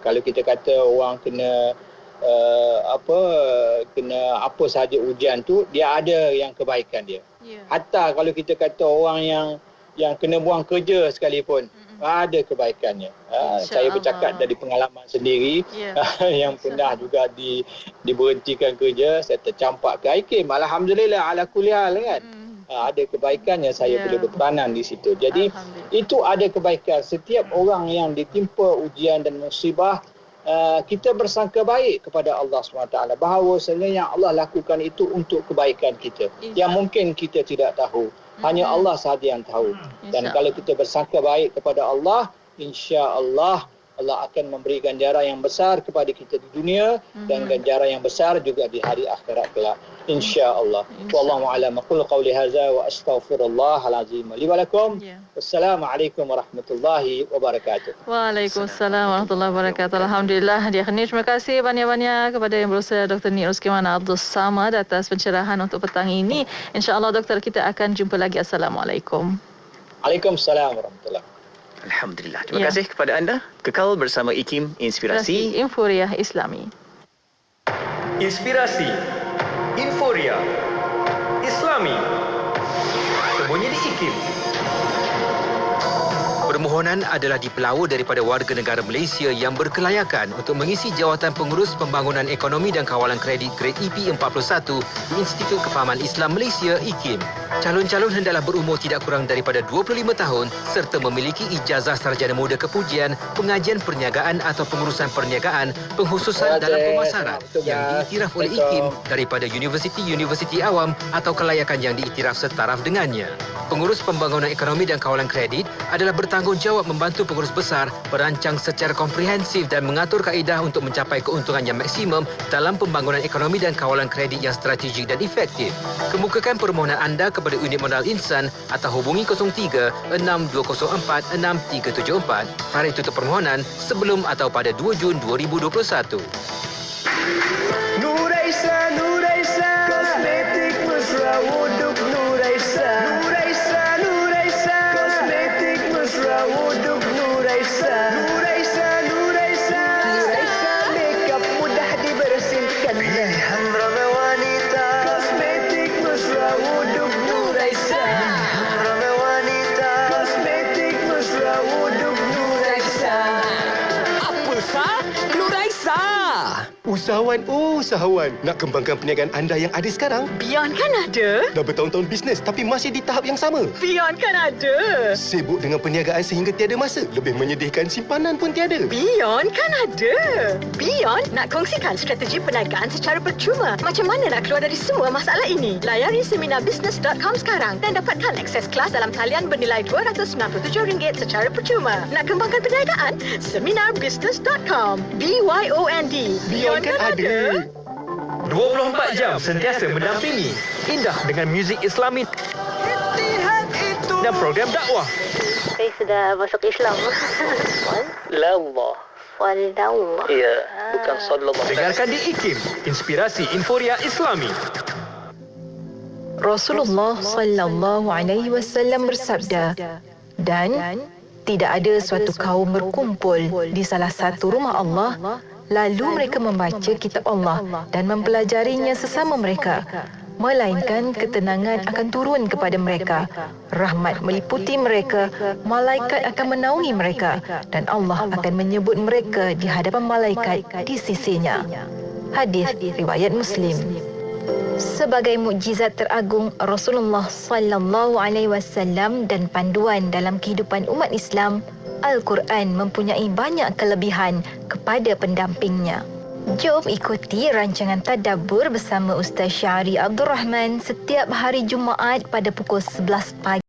Kalau kita kata orang kena apa sahaja ujian tu, dia ada yang kebaikan dia. Hatta kalau kita kata orang yang kena buang kerja sekalipun, ada kebaikannya. Saya bercakap dari pengalaman sendiri yang pernah juga diberhentikan kerja, saya tercampak ke IKIM. Alhamdulillah ala kulli hal kan. Ada kebaikannya saya boleh berperanan di situ. Jadi itu ada kebaikan. Setiap orang yang ditimpa ujian dan musibah, kita bersangka baik kepada Allah SWT bahawa sebenarnya yang Allah lakukan itu untuk kebaikan kita. Yang mungkin kita tidak tahu. Hanya Allah sahaja yang tahu. Dan kalau kita bersangka baik kepada Allah, insya-Allah Allah akan memberi ganjaran yang besar kepada kita di dunia dan ganjaran yang besar juga di hari akhirat kelak. Insya-Allah. Wallahu a'lam. Aqulu qawli hadza wa astaghfirullahal azim li wa lakum. Wassalamualaikum warahmatullahi wabarakatuh. Waalaikumsalam warahmatullahi wabarakatuh. Alhamdulillah. Terima kasih banyak-banyak kepada Yang Berusaha Dr. Nik Roskiman Abdul Samad atas pencerahan untuk petang ini. Insya-Allah doktor, kita akan jumpa lagi. Assalamualaikum. Waalaikumsalam warahmatullahi. Alhamdulillah. Terima kasih kepada anda. Kekal bersama IKIM Inspirasi Inforia Islami. Inspirasi Inforia Islami. Sembunyi di IKIM. Permohonan adalah dipelawa daripada warga negara Malaysia yang berkelayakan untuk mengisi jawatan pengurus pembangunan ekonomi dan kawalan kredit grade EP41 di Institut Kefahaman Islam Malaysia IKIM. Calon-calon hendaklah berumur tidak kurang daripada 25 tahun serta memiliki ijazah sarjana muda kepujian, pengajian perniagaan atau pengurusan perniagaan, pengkhususan dalam pemasaran yang diiktiraf oleh IKIM daripada universiti-universiti awam atau kelayakan yang diiktiraf setaraf dengannya. Pengurus pembangunan ekonomi dan kawalan kredit adalah bertanggungjawab membantu pengurus besar merancang secara komprehensif dan mengatur kaedah untuk mencapai keuntungan yang maksimum dalam pembangunan ekonomi dan kawalan kredit yang strategik dan efektif. Kemukakan permohonan anda kepada unit modal insan atau hubungi 03-6204-6374. Tarikh tutup permohonan sebelum atau pada 2 Jun 2021. Nuraisa, Nuraisa, kosmetik mesra wuduk Nuraisa. Nuraisa, Nuraisa, kosmetik mesra wuduk Nuraisa. Nuraisa, Nuraisa, Nuraisa, makeup mudah dibersihkan. Pilihan ramai wanita, kosmetik mesra wuduk Nuraisa. Pilihan ramai wanita, kosmetik mesra wuduk Nuraisa. Apa sah? Nuraisa. Usahawan. Nak kembangkan perniagaan anda yang ada sekarang? Bion kan ada. Dah bertahun-tahun bisnes tapi masih di tahap yang sama. Bion kan ada. Sibuk dengan perniagaan sehingga tiada masa. Lebih menyedihkan, simpanan pun tiada. Bion kan ada. Bion nak kongsikan strategi perniagaan secara percuma. Macam mana nak keluar dari semua masalah ini? Layari seminarbusiness.com sekarang dan dapatkan akses kelas dalam talian bernilai RM297 secara percuma. Nak kembangkan perniagaan? Seminarbusiness.com. BYOND. Bion kan ada. 24 jam sentiasa mendampingi. Indah dengan muzik Islami dan program dakwah. Saya sudah masuk Islam. Wallah. Ya, bukan sallallahu. Dengarkan di IKIM, Inspirasi Inforia Islami. Rasulullah sallallahu alaihi wasallam bersabda, dan tidak ada suatu kaum berkumpul di salah satu rumah Allah lalu mereka membaca kitab Allah dan mempelajarinya sesama mereka, melainkan ketenangan akan turun kepada mereka, rahmat meliputi mereka, malaikat akan menaungi mereka, dan Allah akan menyebut mereka di hadapan malaikat di sisinya. Hadis riwayat Muslim. Sebagai mukjizat teragung Rasulullah sallallahu alaihi wasallam dan panduan dalam kehidupan umat Islam, Al-Quran mempunyai banyak kelebihan kepada pendampingnya. Jom ikuti rancangan Tadabbur bersama Ustaz Syahri Abdul Rahman setiap hari Jumaat pada pukul 11 pagi.